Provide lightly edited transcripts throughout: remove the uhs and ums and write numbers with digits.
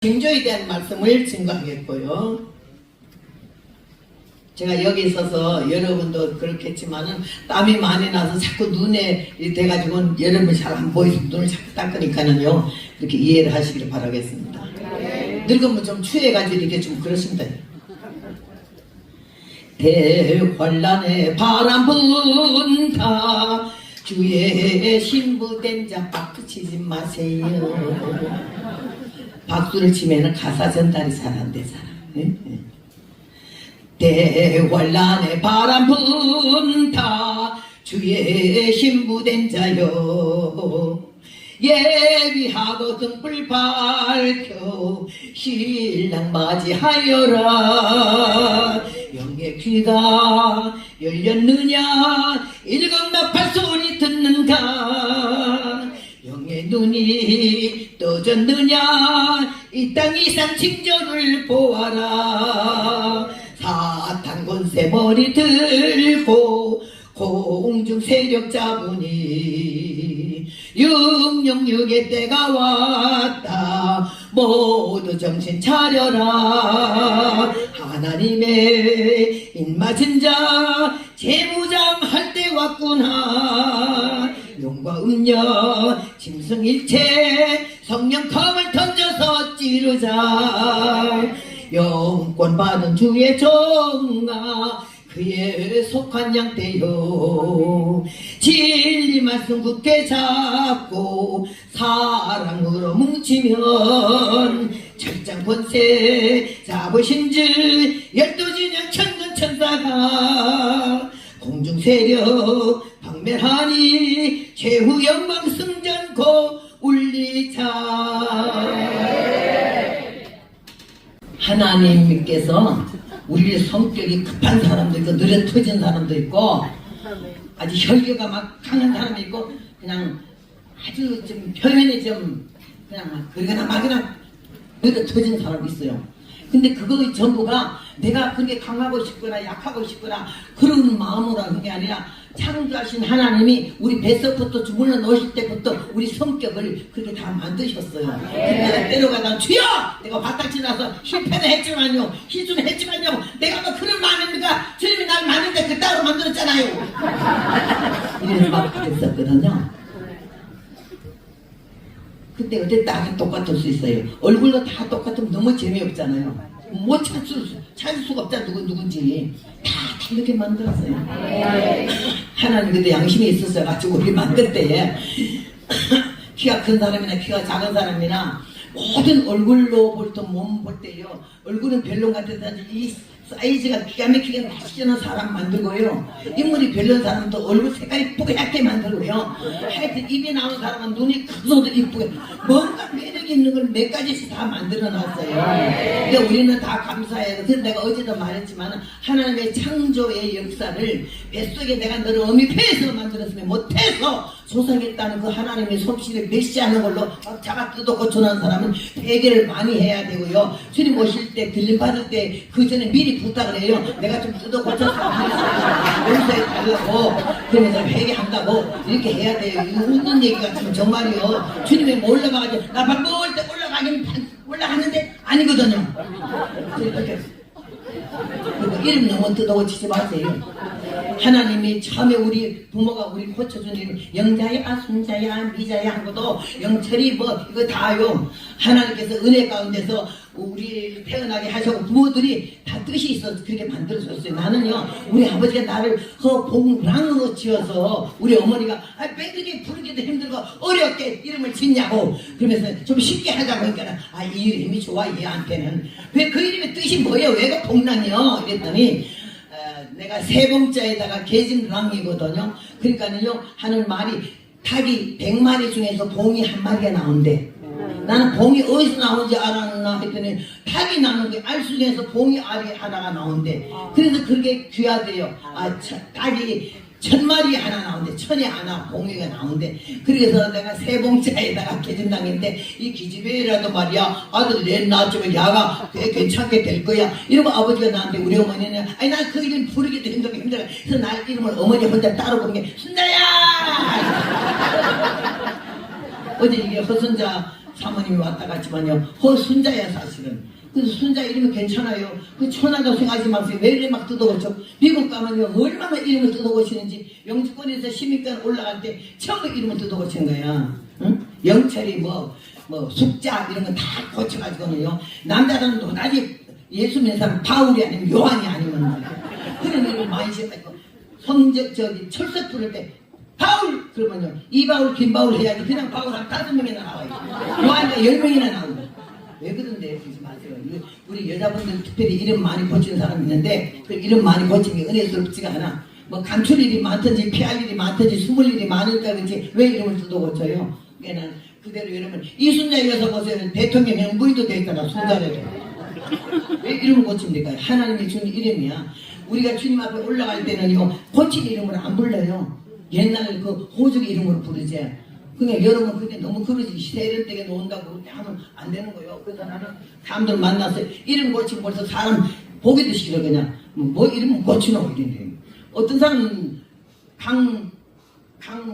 징조에 대한 말씀을 증거하겠고요. 제가 여기 있어서 여러분도 그렇겠지만은 땀이 많이 나서 자꾸 눈에 돼가지고 여러분이 잘 안 보이서 눈을 자꾸 닦으니까는요. 그렇게 이해를 하시길 바라겠습니다. 늙으면 좀 추해가지고 이렇게 좀 그렇습니다. 대환란에 바람 분다 주의 신부된 자 박수치지 마세요. 박수를 치면은 가사 전달이 잘 안 되잖아. 대환란에 바람 분다 주의 신부된 자여 예비하고 등불 밝혀 신랑 맞이하여라. 영의 귀가 열렸느냐 일광나팔 소리 듣는가. 영의 눈이 떠졌느냐 이 땅 이상 징조를 보아라. 사탄 권세 머리 들고 공중 세력 잡으니 666의 때가 왔다. 모두 정신 차려라. 하나님의 입맞은 자 재무장할 때 왔구나. 용과 음녀 짐승일체 성령 검을 던져서 찌르자. 영권 받은 주의 종아 그의 속한 양떼요. 진리 말씀 굳게 잡고 사랑으로 뭉치면 철장 권세 잡으신 줄 12진영 천군 천사가 공중 세력 박멸하니 최후 영광 승전코 울리자. 하나님께서 우리 성격이 급한 사람도 있고 느려 터진 사람도 있고 아주 혈기가 막 강한 사람이 있고 그냥 아주 좀 표현이 좀 그냥 막 그러거나 막이나 느려 터진 사람이 있어요. 근데 그거 전부가 내가 그렇게 강하고 싶거나 약하고 싶거나 그런 마음으로 하는 게 아니라 창조하신 하나님이 우리 뱃속부터 주물러 놓으실 때부터 우리 성격을 그렇게 다 만드셨어요. 내가 때려가다 주여! 내가 바닥치 나서 실패는 했지만요, 실수는 했지만요, 내가 뭐 그런 마음입니까? 주님이 날 만든데 그 따로 만들었잖아요. 이래서 막 그랬었거든요. 근데 어제 다 똑같을 수 있어요. 얼굴도 다 똑같으면 너무 재미없잖아요. 못 찾을 수가 없잖아. 누군지 다 이렇게 만들었어요. 하나님 그때 양심이 있었어 가지고 우리 만들 때에 키가 큰 사람이나 키가 작은 사람이나 모든 얼굴로 볼 때 몸 볼 때요, 얼굴은 별론 같아서 이 사이즈가 기가 막히게 맛있는 사람 만들고요, 인물이 별론 사람도 얼굴 색깔이 뽀얗게 만들고요, 하여튼 입이 나온 사람은 눈이 커서도 이쁘게 뭔가 매력이 있는 걸 몇 가지씩 다 만들어 놨어요. 근데 우리는 다 감사해요. 그래서 내가 어제도 말했지만 하나님의 창조의 역사를 뱃속에 내가 너를 어미 폐에서 만들었으면 못해서 소성했다는 그 하나님의 솜씨를 메시하는 걸로 막 자가 뜯어 고쳐놓은 사람은 회개를 많이 해야 되고요. 주님 오실 때 들림 받을 때 그 전에 미리 부탁을 해요. 내가 좀 뜯어 고쳐서 용서해 달라고, 그러면서 회개한다고 이렇게 해야 돼요. 이거 웃는 얘기 같으면 정말이요. 주님이 올라가가지고 나 밥 먹을 때 올라가긴 올라갔는데 아니거든요. 이렇게 이름 너무 뜯어고치지 마세요. 하나님이 처음에 우리 부모가 우리 고쳐준 이름 영자야 순자야 미자야 한 것도 영철이 뭐 이거 다요. 하나님께서 은혜 가운데서 우리 태어나게 하시고 부모들이 다 뜻이 있어서 그렇게 만들어줬어요. 나는요, 우리 아버지가 나를 봉랑으로 지어서 우리 어머니가 왜 그렇게 부르기도 힘들고 어렵게 이름을 짓냐고 그러면서 좀 쉽게 하자고 하니까 이 이름이 좋아 얘한테는. 왜 그 이름의 뜻이 뭐예요? 왜가 봉랑이요? 이랬더니 내가 세봉자에다가 계진랑이거든요. 그러니까는요, 하는 말이 닭이 100마리 중에서 봉이 한 마리가 나온대. 나는 봉이 어디서 나오는지 알았나 했더니 닭이 나오는데 알 중에서 봉이 알이 하나가 나온대. 그래서 그게 귀하대요. 닭이 1000마리 하나 나온대. 1000이 하나 봉이가 나온대. 그래서 내가 세봉자에다가 계진당인데 이 기집애라도 말이야 아들 내 낳았지만 야가 꽤 괜찮게 될 거야 이러고 아버지가 나한테, 우리 어머니는 아니 난 그 이름 부르기도 힘들어. 그래서 날 이름을 어머니 혼자 따로 부르는 게 순자야. 어제 이게 허순자 사모님이 왔다 갔지만요. 순자야 사실은. 그래서 순자 이름이 괜찮아요. 그 천하도 생각하지 마세요. 왜 이래 막 뜯어고쳐. 미국 가면요 얼마나 이름을 뜯어고치는지. 영주권에서 시민권 올라갈 때 처음 이름을 뜯어고친 거야. 응? 영철이 뭐 숙자 이런 거 다 고쳐가지고는요. 남자들은 도다지 예수 믿는 사람 바울이 아니면 요한이 아니면 그런 이름을 많이 지어가지고 철새 부를 때 바울 그러면요 이바울 김바울 해야지 그냥 바울 한 5명이나 나와요. 요한이가 10명이나 나오고. 왜 그런데 그러지 마세요. 우리 여자분들 특별히 이름 많이 고치는 사람 있는데 그 이름 많이 고치는 게 은혜스럽지가 않아. 뭐 감출 일이 많든지 피할 일이 많든지 숨을 일이 많으니까 그렇지 왜 이름을 뜯어 고쳐요. 그러니까 그대로 여러분 이순자 이어서 보세요. 대통령 명부인도 되있잖아. 순자래도 왜 이름을 고칩니까? 하나님이 주는 이름이야. 우리가 주님 앞에 올라갈 때는요 고친 이름으로 안 불러요. 옛날 그 호적 이름으로 부르지. 그러니까 여러분 그게 너무 그러지. 시대 이런 때에 놓은다고 그렇게 하면 안 되는 거예요. 그래서 나는 사람들 만나서 이름 고치면 벌써 사람 보기도 싫어. 그냥 뭐 이름 고치노 이런데. 어떤 사람은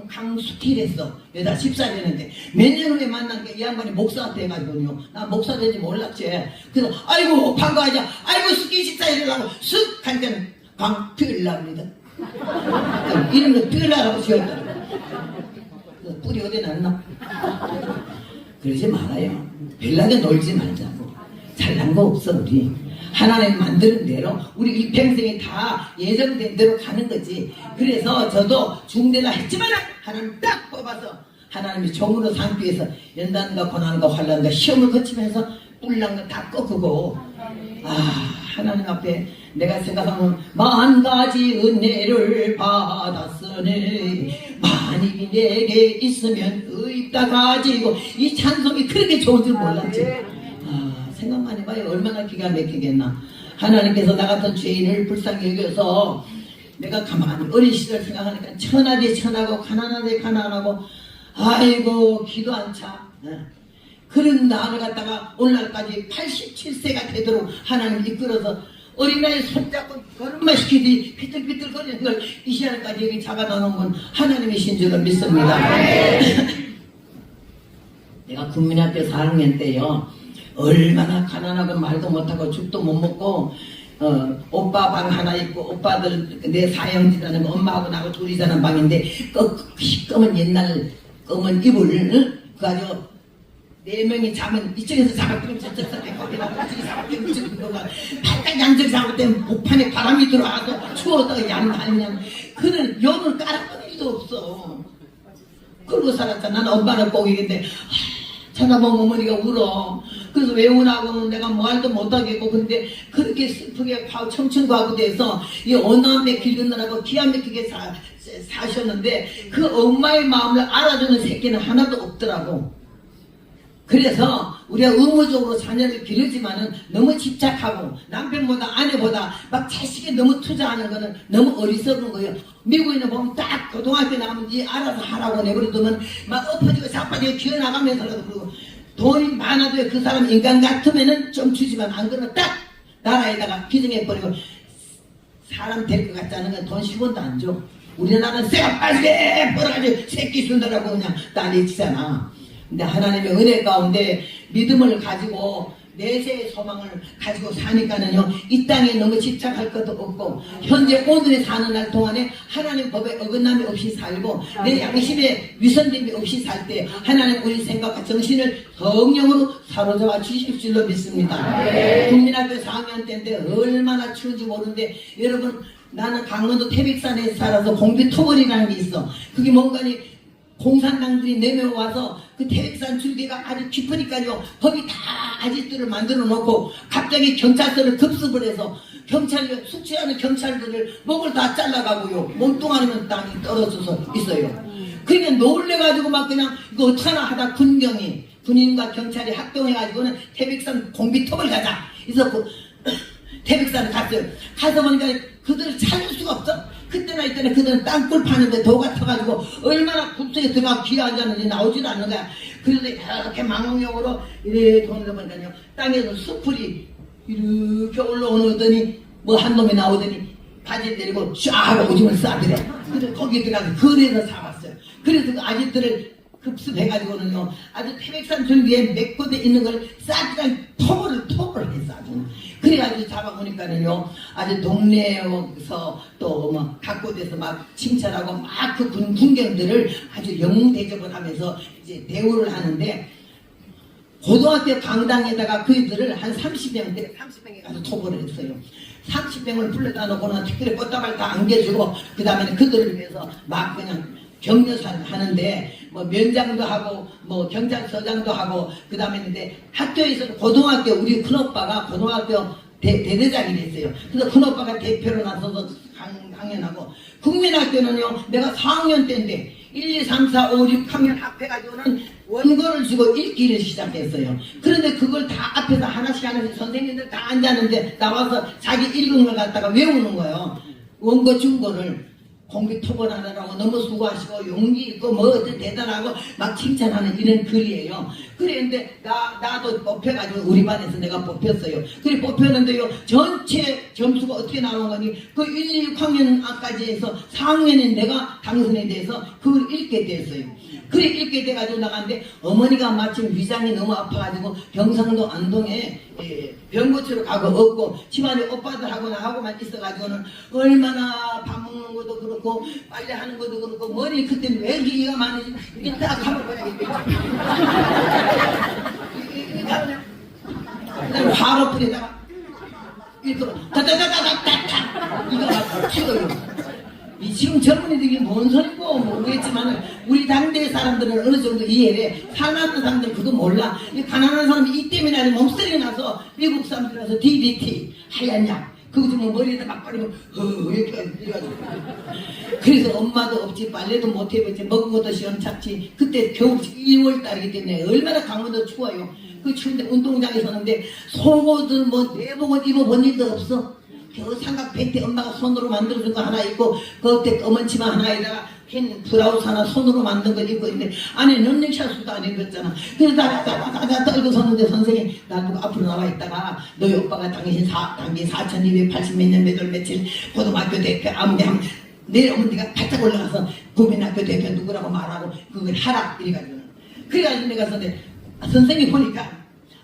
강수길했어. 여자 14년 했는데 몇 년 후에 만난 게 이 양반이 목사한테 해가지고요. 나 목사 된지 몰랐지. 그래서 아이고 반가워하자. 아이고 수기 14일이라고 쑥 할 때는 강필라입니다. 이름도 필라라고 지었더라고. 뿌리 어디 났나? 그러지 말아요. 별나게 놀지 말자고. 잘난 거 없어 우리. 하나님 만드는 대로 우리 일평생이 다 예정된 대로 가는 거지. 그래서 저도 중대나 했지만 하나님 딱 뽑아서 하나님이 종으로 삼기 위해서 연단과 고난과 환난과 시험을 거치면서 뿔난 거 다 꺾고 하나님 앞에 내가 생각하면 만 가지 은혜를 받았으니 만익이 내게 있으면 의입다 가지고 이 찬송이 그렇게 좋은 줄 몰랐지. 생각만 해봐요. 얼마나 기가 막히겠나. 하나님께서 나 같은 죄인을 불쌍히 여겨서 내가 가만히 어린 시절 생각하니까 천하디 천하고 가난하디 가난하고 아이고 기도 안 차. 그런 나를 갖다가 오늘날까지 87세가 되도록 하나님 이끌어서 어린아이 손잡고 걸음마 시키듯이 비틀비틀거리는 걸 이 시간까지 여기 잡아놓은 건 하나님이신 줄을 믿습니다. 내가 국민학교 4학년 때요 얼마나 가난하고 말도 못하고 죽도 못 먹고 오빠 방 하나 있고 오빠들 내 사형지라는 엄마하고 나하고 둘이 자는 방인데 시꺼먼 옛날 검은 이불 가지고 4명이 자면 이쪽에서 잡았더니 저쪽에서 거기다가 저쪽에 잡았더니 저쪽에서 팔까지 양쪽 잡을 때 목판에 바람이 들어와서 추워서 양양 그는 욕을 깔아본 일도 없어. 그러고 살았잖아. 나는 엄마를 꼭 얘기했는데 찾아보면 어머니가 울어. 그래서 왜 우나고 내가 말도 못하겠고 근데 그렇게 슬프게 청춘과부대에서 이 언어함에 기르느라고 기가 막히게 사셨는데 그 엄마의 마음을 알아주는 새끼는 하나도 없더라고. 그래서 우리가 의무적으로 자녀를 기르지만은 너무 집착하고 남편보다 아내보다 막 자식에 너무 투자하는 거는 너무 어리석은 거예요. 미국에는 보면 딱 고등학교 나가면 이 알아서 하라고 내버려두면 막 엎어지고 자빠지고 기어나가면서라도 그러고 돈이 많아도 그 사람 인간 같으면은 좀 주지만 안 그러면 딱 나라에다가 기증해버리고 사람 될 것 같지 않은 건 돈 10원도 안 줘. 우리나라는 쎄가 빨개 벌어가지고 새끼 순다라고 그냥 난리치잖아. 근데 하나님의 은혜 가운데 믿음을 가지고 내세의 소망을 가지고 사니까는요 이 땅에 너무 집착할 것도 없고 현재 오늘에 사는 날 동안에 하나님 법에 어긋남이 없이 살고 내 양심에 위선됨이 없이 살 때 하나님 우리 생각과 정신을 성령으로 사로잡아 주실 줄로 믿습니다. 국민학교 4학년 때인데 얼마나 추운지 모르는데 여러분 나는 강원도 태백산에 살아서 공비토벌이라는 게 있어. 그게 뭔가니 공산당들이 내려와서 그 태백산 줄기가 아주 깊으니까요 거기 다 아지트를 만들어 놓고 갑자기 경찰서를 급습을 해서 경찰 숙취하는 경찰들을 목을 다 잘라가고요 몸뚱아리면 땅이 떨어져서 있어요. 그러니까 놀래가지고 막 그냥 이거 어떡하나 하다 군인과 경찰이 합동해가지고는 태백산 공비톱을 가자. 그래서 그 태백산을 갔어요. 가서 보니까 그들을 찾을 수가 없어. 그때나 이때나 그들은 땅굴 파는데 도 같아가지고 얼마나 굴속에 들어가 기어앉았는지 나오질 않는 거야. 그래서 이렇게 망원경으로 이렇게 돌려보니까요 땅에서 수풀이 이렇게 올라오더니 뭐 한 놈이 나오더니 바지를 내리고 쫙 오줌을 싸더래. 그래서 거기 들어가서 거리에서 사왔어요. 그래서 그 아지트를 급습해가지고는요 아주 태백산 줄기에 메꿔져 있는 걸 싹그냥 톱을 했어 아주. 그래가지고 잡아보니까는요 아주 동네에서 또 뭐 각곳에서 막 칭찬하고 막 그 군경들을 아주 영웅 대접을 하면서 이제 대우를 하는데, 고등학교 강당에다가 그들을 한 30명에 가서 토벌을 했어요. 30명을 불러다 놓고는 특별히 꽃다발 다 안겨주고, 그 다음에 그들을 위해서 막 그냥 격려사를 하는데, 뭐 면장도 하고, 뭐 경장서장도 하고, 그 다음에 근데 학교에서 고등학교, 우리 큰오빠가 고등학교 대대장이 됐어요. 그래서 큰오빠가 대표로 나서서 강연하고, 국민학교는요, 내가 4학년 때인데, 1, 2, 3, 4, 5, 6학년 합해가지고는 원고를 주고 읽기를 시작했어요. 그런데 그걸 다 앞에서 하나씩 선생님들 다 앉았는데 나와서 자기 읽은 걸 갖다가 외우는 거예요. 원고 준 거를. 공비 토벌하느라고 너무 수고하시고 용기 있고 뭐 어떤 대단하고 막 칭찬하는 이런 글이에요. 그랬는데 나도 뽑혀가지고 우리 반에서 내가 뽑혔어요. 그래 뽑혔는데요 전체 점수가 어떻게 나온 거니 그 1, 6학년까지 해서 4학년인 내가 당선이 돼서 그걸 읽게 됐어요. 그래 읽게 돼가지고 나갔는데 어머니가 마침 위장이 너무 아파가지고 경상도 안동에 병 고치러 가고 없고 집안에 오빠들하고 나하고만 있어가지고는 얼마나 밥 먹는 것도 그렇고 빨래 하는 것도 그렇고 머리 그때는 왜 이가 많은지 이게 딱 가버려야겠대. 그다음에 화로 뿌리다가 이거 다다다다다다 이거 막 튀어요. 이 지금 젊은이들이 뭔 소리고 모르겠지만 우리 당대 사람들은 어느 정도 이해를 해. 살만한 사람들은 그거 몰라. 이 가난한 사람이 이 때문에 아주 몸살이 나서 미국 사람들이라서 DDT 하얀 약 그거 좀 머리에다 막 바르면 이렇게 해가지고. 그래서 엄마도 없지 빨래도 못 해봤지 먹은 것도 시원찮지. 그때 겨우 2월 달이기 때문에 얼마나 강원도 추워요. 그 추운데 운동장에 서는데 속옷을 뭐 내복을 입어본 일도 없어. 그 삼각 팬티 엄마가 손으로 만들어준 거 하나 입고 그 앞에 검은 치마 하나에다가 흰 브라우스 하나 손으로 만든 거 입고 있는데 안에 런닝샷도 안 입었잖아. 그래서 다다다다다 떨고 섰는데 선생님 나보고 앞으로 나와 있다가 너희 오빠가 당신 4280 몇 년 몇 월 며칠 고등학교 대표 아무데 하면 내일 오면 네가 바짝 올라가서 국민학교 대표 누구라고 말하고 그걸 하라 이래가지고 그래가지고 내가 선생님 선생님 보니까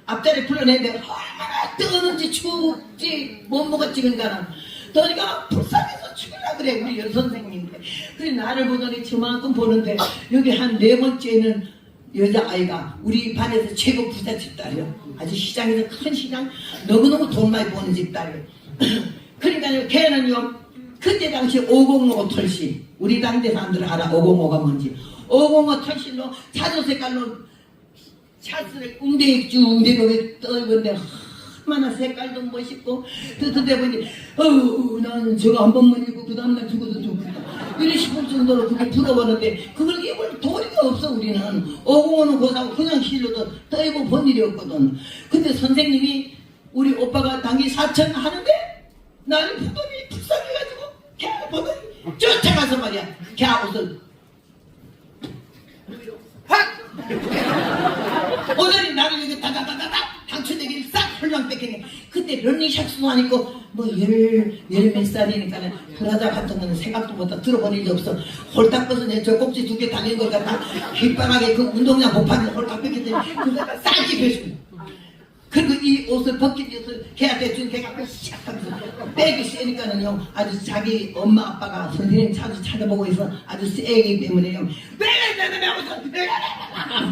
앞자리 불러내는데 얼마나 뜨는지 춥지 못 먹었지 그러니까는 더니까 불쌍해서 죽이려 그래 우리 여선생님인데. 그래 나를 보더니 저만큼 보는데 여기 한 4번째는 여자아이가 우리 반에서 최고 부잣집 딸이요. 아주 시장에서 큰 시장 너무너무 돈 많이 버는 집 딸이요. 그러니까 걔는요 그때 당시 505 털실 우리 당대 사람들 알아 505가 뭔지. 505 털실로 자주 색깔로 샷을 웅대기 쭉 내려오게 떨건데 얼마나 색깔도 멋있고 뜨뜻해 보니 나는 저거 한 번만 입고 그 다음날 죽어도 좋겠다 이래 싶을 정도로 그게 부러웠는데 그걸 입을 도리가 없어. 우리는 505는 고사고 그냥 실로도 떠입고 본 일이 없거든. 근데 선생님이 우리 오빠가 당기 사천 하는데 나를 보더니 불쌍해가지고 걔를 보더니 쫓아가서 말이야 걔 옷을 확 오더니 나를 여기 다다다다다 당초대기를 싹 홀랑 뺏기네. 그때 런닝샷도 안 입고 뭐 열 몇 살이니까는 브라자 같은 거는 생각도 못하 들어본 일이 없어. 홀딱 벗은 저 꼭지 2개 달린 걸 갖다 휘빵하게 그 운동장 못파는 홀딱 뺏겼더니 그거 갖다 싹 입혀주고 그리고 이 옷을 벗긴 옷을 걔한테 준 걔가 시작하면서 빼기 세니까는요 아주 자기 엄마 아빠가 선생님 자주 찾아보고 있어 아주 세기 때문에요 왜 나는 옷을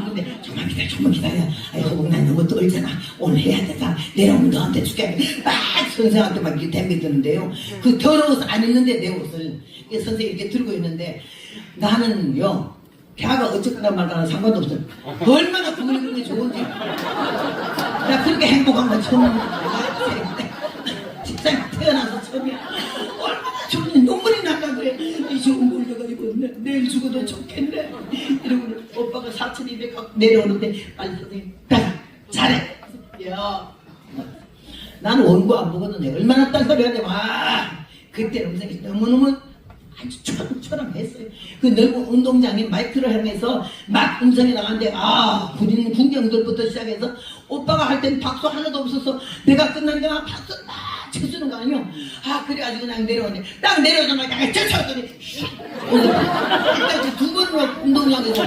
근데 조금만 기다려 아이고 난 너무 떨잖아 오늘 해야 되다 내려오면 너한테 줄게 막 선생한테 막 이렇게 댐비드는데요 그 더러운 옷 안 입는데 내 옷을 선생님이 이렇게 들고 있는데 나는요 걔가 어쨌거나 말거나 상관도 없어요. 얼마나 그게 좋은지. 나 그렇게 행복한 건 처음이야. 직장에 태어나서 처음이야. 얼마나 좋은지 눈물이 날라 그래. 이 좋은 걸 내가 이거 내일 죽어도 좋겠네. 이러고 오빠가 4200 갖고 내려오는데 빨리 선생님 잘해. 야, 나는 원고 안 보거든요. 얼마나 딴소리 하는데 와 그때 음성이 너무너무 아주 초롱초롱했어요. 그 넓은 운동장에 마이크를 하면서 막 음성이 나가는데 군인 군경들부터 시작해서 오빠가 할 땐 박수 하나도 없어서 내가 끝나니까 박수 막 꽉 쳐주는 거 아니요? 아 그래가지고 그냥 내려오네. 딱 내려오자마자 내가 쫓아왔더니 일단 두 번으로 운동장에서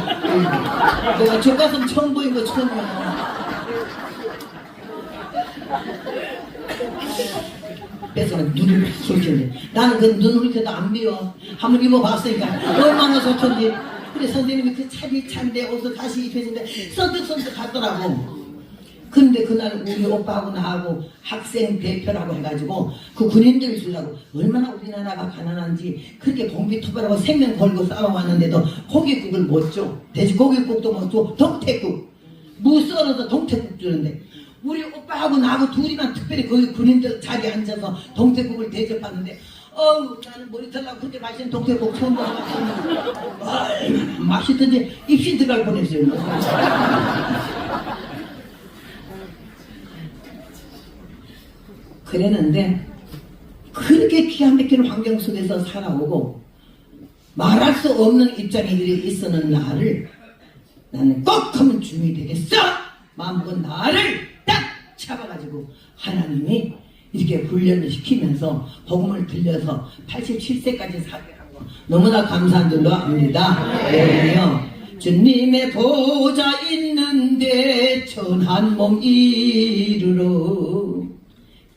내가 저 가슴 처음 보인 거 처음이야. 그래서 눈을 훑었는데 나는 그 눈 훑어도 안 비워. 한번 입어봤으니까 얼마나 좋던지. 그래 선생님이 그 차비찬데 옷을 다시 입혀주는데 선뜻선뜻 갔더라고. 근데 그날 우리 오빠하고 나하고 학생 대표라고 해가지고 그 군인들 주려고 얼마나 우리나라가 가난한지 그렇게 공비투바라고 생명 걸고 싸워왔는데도 고깃국을 못 줘. 돼지고깃국도 못 줘. 동태국 무 썰어서 동태국 주는데 우리 오빠하고 나하고 둘이만 특별히 거기 군인들 자리에 앉아서 동태국을 대접하는데 나는 머리 털라고 그렇게 맛있는 동태국 처음 먹어봤는데 얼마나 맛있던지 입시 들어갈 뻔했어요. 그랬는데 그렇게 기가 막히는 환경 속에서 살아오고 말할 수 없는 입장에 있었는 나를 나는 꼭 하면 주인이 되겠어! 마음먹은 나를 딱 잡아가지고 하나님이 이렇게 훈련을 시키면서 복음을 들려서 87세까지 살게 한 거 너무나 감사한 줄로 압니다. 왜냐면 주님의 보좌 있는데 천한 몸 이르러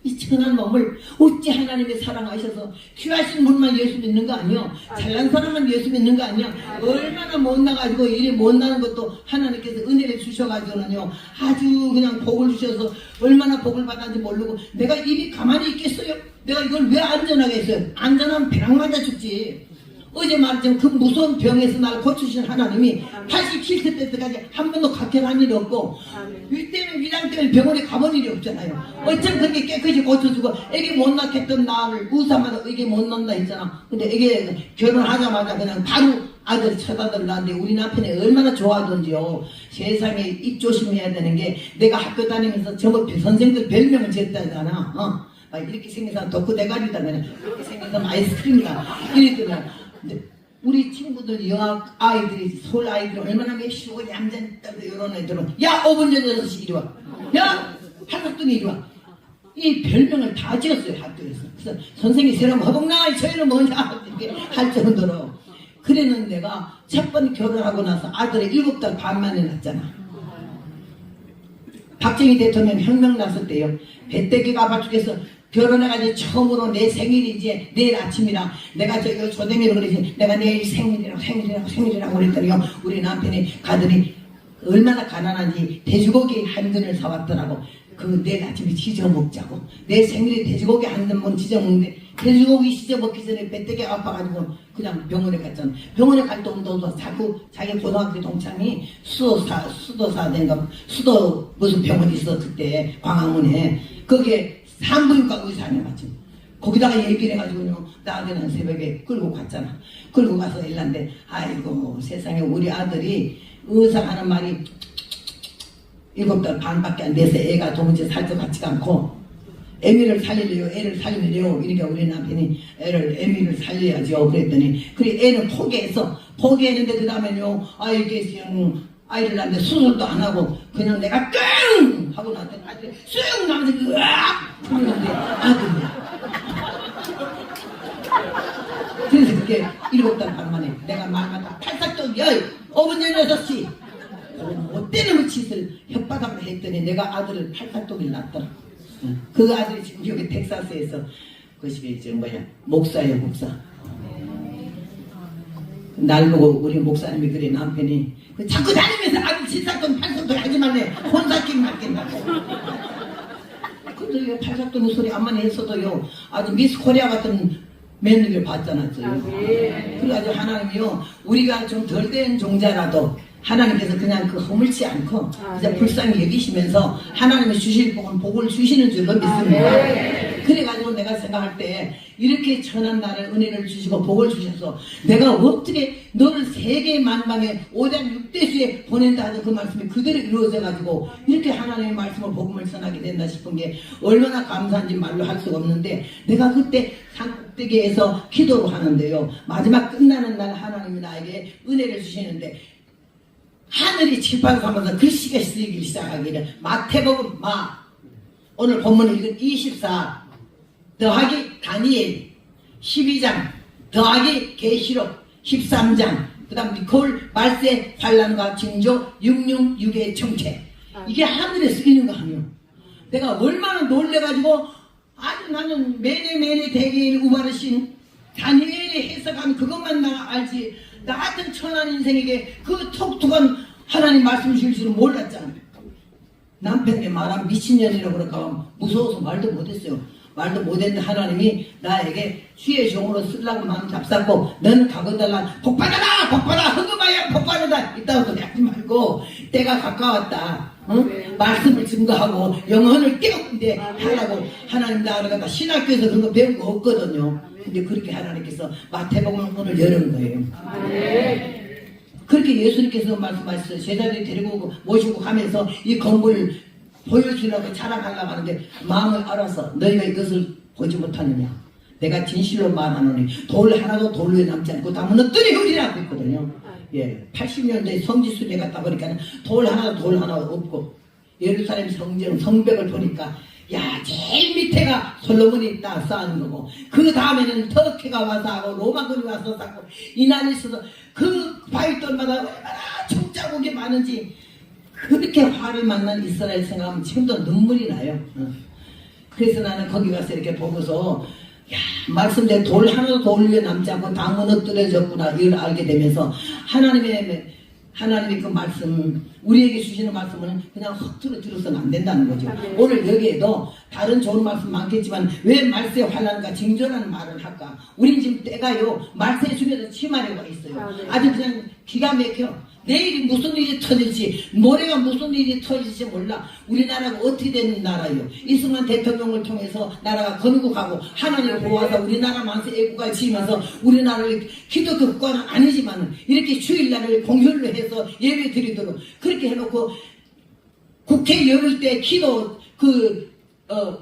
이 천한 몸을 어찌 하나님이 사랑하셔서 귀하신 분만 예수 믿는 거 아니요? 잘난 사람만 예수 믿는 거 아니야? 얼마나 못나가지고 이리 못나는 것도 하나님께서 은혜를 주셔가지고는요 아주 그냥 복을 주셔서 얼마나 복을 받았는지 모르고 내가 입이 가만히 있겠어요? 내가 이걸 왜 안전하게 했어요? 안전하면 벼락 맞아 죽지. 어제 말했지만 그 무서운 병에서 나를 고치신 하나님이 87세 때까지 한 번도 각혈한 일이 없고 위 때문에 위장 때문에 병원에 가본 일이 없잖아요. 어쩜 그렇게 깨끗이 고쳐주고 애기 못 낳겠던 나를 우사마다 애기 못 낳는다 했잖아. 근데 애기 결혼하자마자 그냥 바로 아들 쳐다들라는데 우리 남편이 얼마나 좋아하던지요. 세상에 입 조심해야 되는 게 내가 학교 다니면서 저거 선생들 별명을 지었다잖아. 이렇게 생겨서 덕후대가리다 이렇게 생겨서 아이스크림이다 이랬더니 근데 우리 친구들 여학 아이들이 서울 아이들이 얼마나 매시고 얌전히 이런 애들은 야 5분 전에 6시 이리 와. 야 한국둥이 이리 와. 이 별명을 다 지었어요 학교에서. 그래서 선생님이 새로 허벅나 저희는 뭐냐 이렇게 할 정도로. 그랬는데 내가 첫 번 결혼하고 나서 아들을 7달 반 만에 낳았잖아. 박정희 대통령 혁명 났을 때요 배때기가 아파 죽겠어. 결혼해가지고 처음으로 내 생일이지 내일 아침이라 내가 저 조댕이로 그러지 내가 내일 생일이라고 그랬더니요 우리 남편이 가더니 얼마나 가난한지 돼지고기 한 근을 사왔더라고. 그 내일 아침에 지져 먹자고. 내 생일에 돼지고기 한 근만 지져 먹는데 돼지고기 지져 먹기 전에 배때기가 아파가지고 그냥 병원에 갔잖아. 병원에 갈 때도 자꾸 자기 고등학교 동창이 수도사된가 수도 무슨 병원이 있어 그때 광화문에 거기에 산부인과 의사네 마침. 거기다가 얘기를 해가지고요 나한테는 새벽에 끌고 갔잖아. 끌고 가서 일났는데 아이고 세상에 우리 아들이 의사가 하는 말이 7달 반밖에 안 돼서 애가 도무지 살 것 같지가 않고 애미를 살리려요 애를 살리려요. 이렇게 우리 남편이 애미를 살려야죠 그랬더니 그래 애는 포기했는데 그 다음에요 아이를 낳는데 수술도 안 하고 그냥 내가 끙 하고 나왔더니 아들이 쑥 나면서 으악 그러는데 아들이야. 그래서 그게 7달 반 만에 내가 말마다 팔싹정이야 5분 전에 6시 못되는 놈의 짓을 혓바닥으로 했더니 내가 아들을 팔싹동을 낳았더라. 그 아들이 지금 여기 텍사스에서 그것이 목사예요 목사. 날 보고 우리 목사님이 그래 남편이 자꾸 다니면서 아들 칠삭돈 팔삭돈 하지 말래 혼사낌 맡긴다고. 근데 팔삭돈 소리 암만 했어도요 아주 미스 코리아 같은 며느리를 봤잖아요. 그래가지고 하나님이요 우리가 좀 덜 된 종자라도 하나님께서 그냥 그 허물지 않고 이제 불쌍히 여기시면서 하나님이 주실 복을 주시는 줄로 믿습니다. 그래가지고 내가 생각할 때 이렇게 천한 나를 은혜를 주시고 복을 주셔서 내가 어떻게 너를 세계 만방에 5대 6대수에 보낸다 하는 그 말씀이 그대로 이루어져가지고 이렇게 하나님의 말씀을 복음을 전하게 된다 싶은 게 얼마나 감사한지 말로 할 수가 없는데 내가 그때 산꼭대기에서 기도를 하는데요 마지막 끝나는 날 하나님이 나에게 은혜를 주시는데 하늘이 칠판삼아서 글씨가 쓰이기 시작하기를 마태복음 오늘 본문을 읽은 24 더하기 다니엘 12장 더하기 계시록 13장 그 다음 미콜 말세 환란과 징조 666의 정체 이게 하늘에 쓰이는 거 아니에요. 내가 얼마나 놀래가지고 아주 나는 매年대개인 우바르신 다니엘이 해석한 그것만 나 알지 나 같은 천한 인생에게 그 톡톡한 하나님 말씀 주실 줄은 몰랐잖아. 남편에게 말하면 미친년이라고 그럴까 무서워서 말도 못했어요. 말도 못했는데 하나님이 나에게 주의 종으로 쓰려고 마음 잡쌌고 너는 가거달라 복받아라 복받아 헌금하여 복받아라 이따가 소리 하지 말고 때가 가까웠다. 응? 말씀을 증거하고 영혼을 깨우는데 하라고 하나님 나를 갖다 신학교에서 그런 거 배운 거 없거든요. 근데 그렇게 하나님께서 마태복음을 여는 거예요. 그렇게 예수님께서 말씀하셨어요. 제자들이 데리고 오고 모시고 가면서 이 건물을 보여주려고 자랑하려고 하는데 마음을 알아서 너희가 이것을 보지 못하느냐 내가 진실로 말하노니 돌 하나도 돌 위에 남지 않고 다 무너뜨리 흐리라고 했거든요. 예, 80년대 성지순례 갔다 보니까 돌 하나 없고 예루살렘 성벽을 보니까 야 제일 밑에가 솔로몬이 있다 쌓은 거고 그 다음에는 터키가 와서 하고 로마군이 와서 쌓고 이날이 있어서 그 바위돌마다 얼마나 총자국이 많은지 그렇게 화를 만난 이스라엘 생각하면 지금도 눈물이 나요. 그래서 나는 거기 가서 이렇게 보고서 야 말씀대로 돌 하나도 돌 위에 남지 않고 다 무너뜨려졌구나 이걸 알게 되면서 하나님의 그 말씀 우리에게 주시는 말씀은 그냥 헛으로 들어서는 안 된다는 거죠. 오늘 여기에도 다른 좋은 말씀 많겠지만 왜 말세 환란과 징조라는 말을 할까? 우린 지금 때가요 말세 중에서 치마려가 있어요. 아주 그냥 기가 막혀. 내일이 무슨 일이 터질지 모레가 무슨 일이 터질지 몰라. 우리나라가 어떻게 되는 나라예요. 이승만 대통령을 통해서 나라가 건국하고 하나님을 보호하사 우리나라 만세 애국가 지으면서 우리나라를 기독교 국가는 아니지만 이렇게 주일날을 공휴일로 해서 예배 드리도록 그렇게 해놓고 국회 열을 때 기도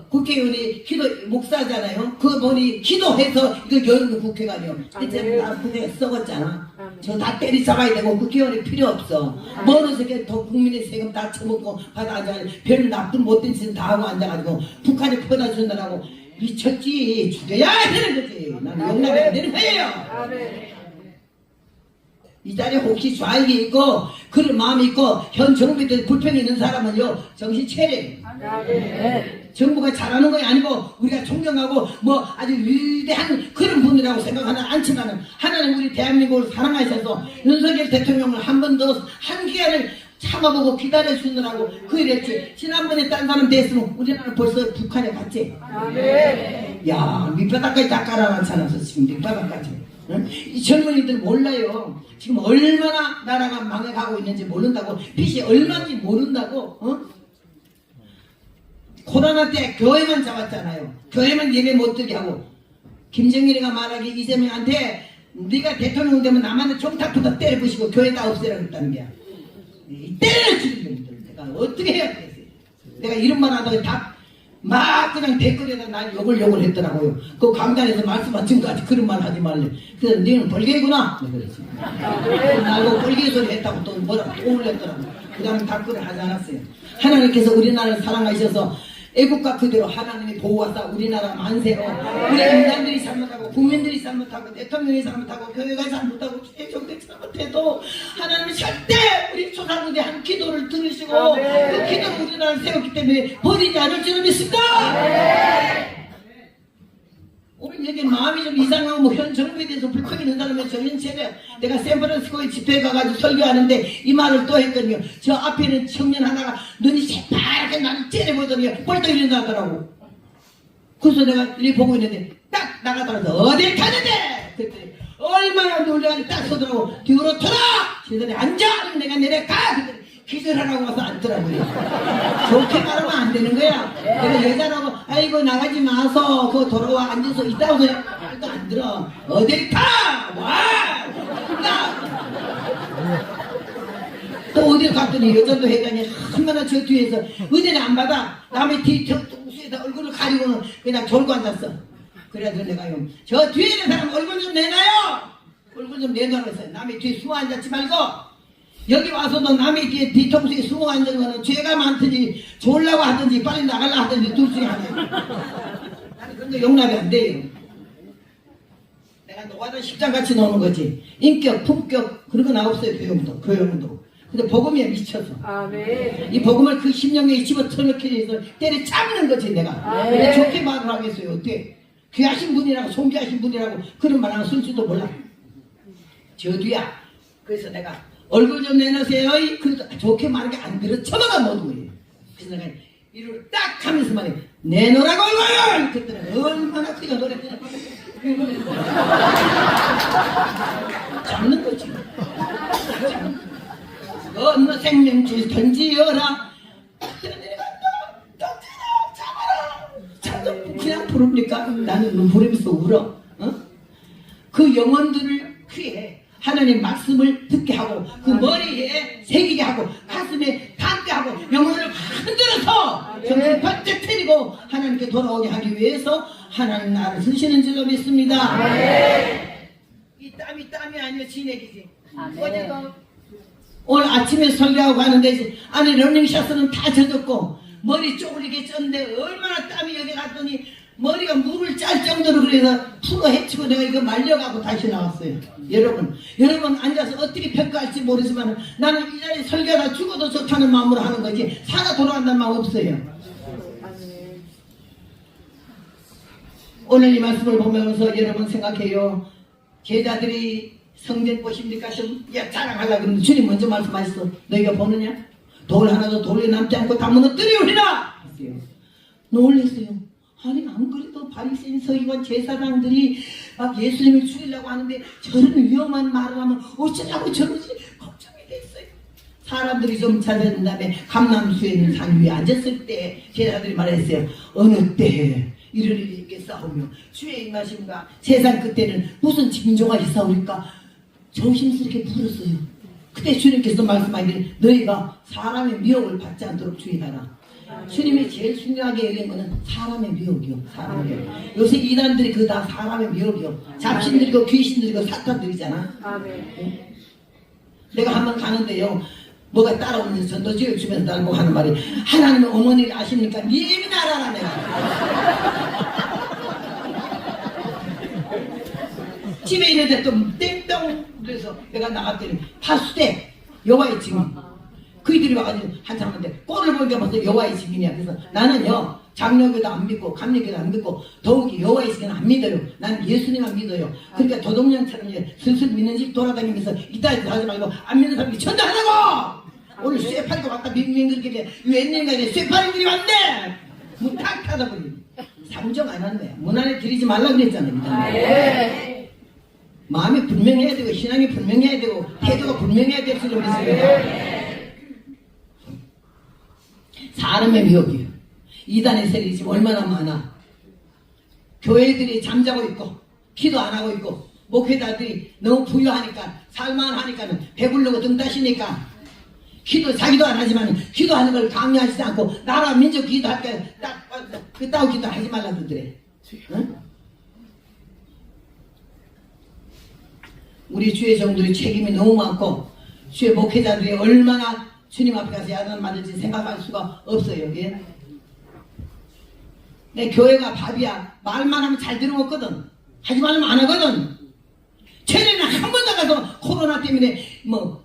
국회의원이 기도 목사잖아요. 그분이 기도해서 이거 여는 국회가 아니에요. 이제 나 국회가 썩었잖아. 저 다 때리잡아야 되고 국회의원이 필요 없어. 뭐는 저게 더 국민의 세금 다 처먹고 받아 앉아 별 나쁜 못된 짓 다 하고 앉아가지고 북한에 퍼다 준다라고 미쳤지. 죽여야 되는 거지. 나는 용납이 안 되는 거예요. 이 자리에 혹시 좌익이 있고 그런 마음이 있고 현 정부에 대해서 불평이 있는 사람은요 정신 차려요. 정부가 잘하는 거 아니고 우리가 존경하고 뭐 아주 위대한 그런 분이라고 생각하는 않지만 하나님 우리 대한민국을 사랑하셔서 윤석열 대통령을 한 번 더 한 기간을 참아보고 기다려주느라고 그 일했지. 지난번에 딴 사람 됐으면 우리나라 벌써 북한에 갔지. 야 밑바닥까지 다 깔아놨잖아. 지금 밑바닥까지. 응? 이 젊은이들 몰라요. 지금 얼마나 나라가 망해가고 있는지 모른다고. 빚이 얼마인지 모른다고. 코로나 때 교회만 잡았잖아요. 교회만 예배 못 들게 하고 김정일이가 말하기 이재명한테 네가 대통령 되면 나만의 종탁부터 때려부시고 교회 다 없애라 그랬다는 게야. 때려 죽이는 분들 내가 어떻게 해야 되겠어요. 내가 이런 말 하다가 다 막 그냥 댓글에다 날 욕을 했더라고요. 그 강단에서 말씀한 지금까지 그런 말 하지 말래. 그래서 너는 벌개구나 그랬지. 나하고 벌개 소리 했다고 또 뭐라 또 올렸더라고. 그 다음에 답글을 하지 않았어요. 하나님께서 우리나라를 사랑하셔서 애국가 그대로 하나님이 보호하사 우리나라 만세로 우리 인간들이 잘못하고 국민들이 잘못하고 대통령이 잘못하고 교회가 잘못하고 정책이 잘못해도 하나님이 절대 우리 조상들의 한 기도를 들으시고 그 기도로 우리나라를 세웠기 때문에 버리지 않을 줄을 믿습니다. 오늘 여기 마음이 좀 이상하고 뭐 현 정부에 대해서 불평이 있는 사람은 정인체래. 내가 샌프란시스코에 집회에 가가지고 설교하는데 이 말을 또 했거든요. 저 앞에는 청년 하나가 눈이 새파랗게 나를 째려보더니 벌떡 일어나더라고. 그래서 내가 이 보고 있는데 딱 나가더라도 어딜 가는데 그랬더니 얼마나 놀라가지고 딱 서더라고. 뒤로 돌아! 그랬더니 앉아! 내가 내려가! 그랬더니 기절하라고 와서 앉더라고요. 좋게 말하면 안 되는 거야. 내가 여자라고 아이고 나가지 마서 그거 돌아와 앉아서 있다고 소리 말도 안 들어. 어딜 가! 와! 또 어딜 갔더니 여자도 해가니 얼마나 저 뒤에서 의대를 안 받아. 남의 뒤통수에다 얼굴을 가리고는 그냥 졸고 앉았어. 그래서 내가요 저 뒤에 있는 사람 얼굴 좀 내놔요. 얼굴 좀 내놔라 했어요. 남의 뒤에 숨어 앉았지 말고 여기 와서도 남의 뒤에 뒤통수에 숨어 앉은 거는 죄가 많든지 졸라고 하든지 빨리 나갈라 하든지 둘 중에 하나예요. 나는 그런 거 용납이 안 돼요. 내가 노가다 십장같이 노는 거지. 인격, 품격 그런 거 나 없어요. 교육도. 근데 복음에 미쳐서 이 복음을 그 심령에 집어넣기 위해서 때려 잡는 거지 내가. 왜 좋게 말을 하겠어요. 어때? 귀하신 분이라고 존귀하신 분이라고 그런 말 하나 쓸 줄도 몰라. 저도야. 그래서 내가 얼굴 좀 내놓으세요. 그래도 좋게 말한 게 안 들어 쳐다가 모든 거예요. 그래서 내가 이를 딱 하면서 말해 내놓으라고 얼굴! 그랬더니 얼마나 크게 노래했더니 잡는 거지. 너 생명줄 던지어라. 잡아라. 그냥 부릅니까? 나는 부르면서 울어. 어? 그 영혼들을 귀해 하나님 말씀을 듣게 하고 그 머리에 새기게 하고 가슴에 닿게 하고 영혼을 흔들어서 정신 번쩍 차리고 하나님께 돌아오게 하기 위해서 하나님 나를 쓰시는 줄로 믿습니다. 이 땀이 아니라 진액이지. 어제도 오늘 아침에 설교하고 가는데 안에 러닝샷은 다 젖었고 머리 쪼그리게 쪘는데 얼마나 땀이 여기 갔더니 머리가 물을 짤 정도로 그래서 풀어 헤치고 내가 이거 말려가고 다시 나왔어요. 여러분 앉아서 어떻게 평가할지 모르지만 나는 이 자리에 설교하다 죽어도 좋다는 마음으로 하는 거지 살아 돌아간다는 마음 없어요. 오늘 이 말씀을 보면서 여러분 생각해요. 제자들이 성전 보십니까? 자랑하려고 그러는데 주님 먼저 말씀하셨어. 너희가 보느냐? 돌 하나도 돌에 남지 않고 다 무너뜨리우리라. 놀랬어요. 아니 안 그래도 바리새인 서기관 제사장들이 막 예수님을 죽이려고 하는데 저런 위험한 말을 하면 어쩌라고 저러지 걱정이 됐어요. 사람들이 좀 찾아낸 다음에 감람수에 있는 산 위에 앉았을 때 제자들이 말했어요. 어느 때에 이를 이렇게 싸우며 주의 임하심과 세상 끝에는 무슨 징조가 있사오리까 조심스럽게 물었어요. 그때 주님께서 말씀하기를 너희가 사람의 미혹을 받지 않도록 주의하라. 주님이 제일 중요하게 얘기한 거는 사람의 미혹이요. 사람의 미혹. 요새 이단들이 그거 다 사람의 미혹이요. 잡신들이고 귀신들이고 사탄들이잖아. 응? 내가 한번 가는데요. 뭐가 따라오면서 전도지를 주면서 나보고 하는 말이 하나님은 어머니를 아십니까? 네 얘기는 알아라 내가. 집에 있는데 또 땡땡 그래서 내가 나갔더니 파수대 여호와의 증인 그이들이 와가지고 한참 하는데 꼴을 보니까 벌써 여호와의 증인이야. 그래서 나는요 장로교도 안 믿고 감리교도 안 믿고 더욱이 여호와의 증인 안 믿어요. 난 예수님만 믿어요. 그러니까 도둑년처럼 슬슬 믿는 집 돌아다니면서 이따위도 하지 말고 안 믿는 사람이 전도하라고. 오늘 쇠파리가 왔다 밍밍 그렇게 웬일인가 이래 쇠파리들이 왔네. 문 탁 닫아버리네. 상정 안 한 거야. 문 안에 들이지 말라 그랬잖아요. 마음이 분명해야 되고 신앙이 분명해야 되고 태도가 분명해야 될 줄로 믿습니다. 사람의 미혹이에요. 이단의 세력이 지금 얼마나 많아. 교회들이 잠자고 있고 기도 안 하고 있고 목회자들이 너무 부유하니까 살만하니까는 배부르고 등 따시니까 기도 자기도 안 하지만 기도하는 걸 강요하지 않고 나라 민족 기도할 때 딱 그따위 기도 하지 말라 그러더래. 응? 우리 주의 종들이 책임이 너무 많고 주의 목회자들이 얼마나 주님 앞에 가서 야단 맞을지 생각할 수가 없어요. 예? 내 교회가 밥이야. 말만 하면 잘 들어먹거든. 하지 말면 안 하거든. 최근에는 한 번도 가서 코로나 때문에 뭐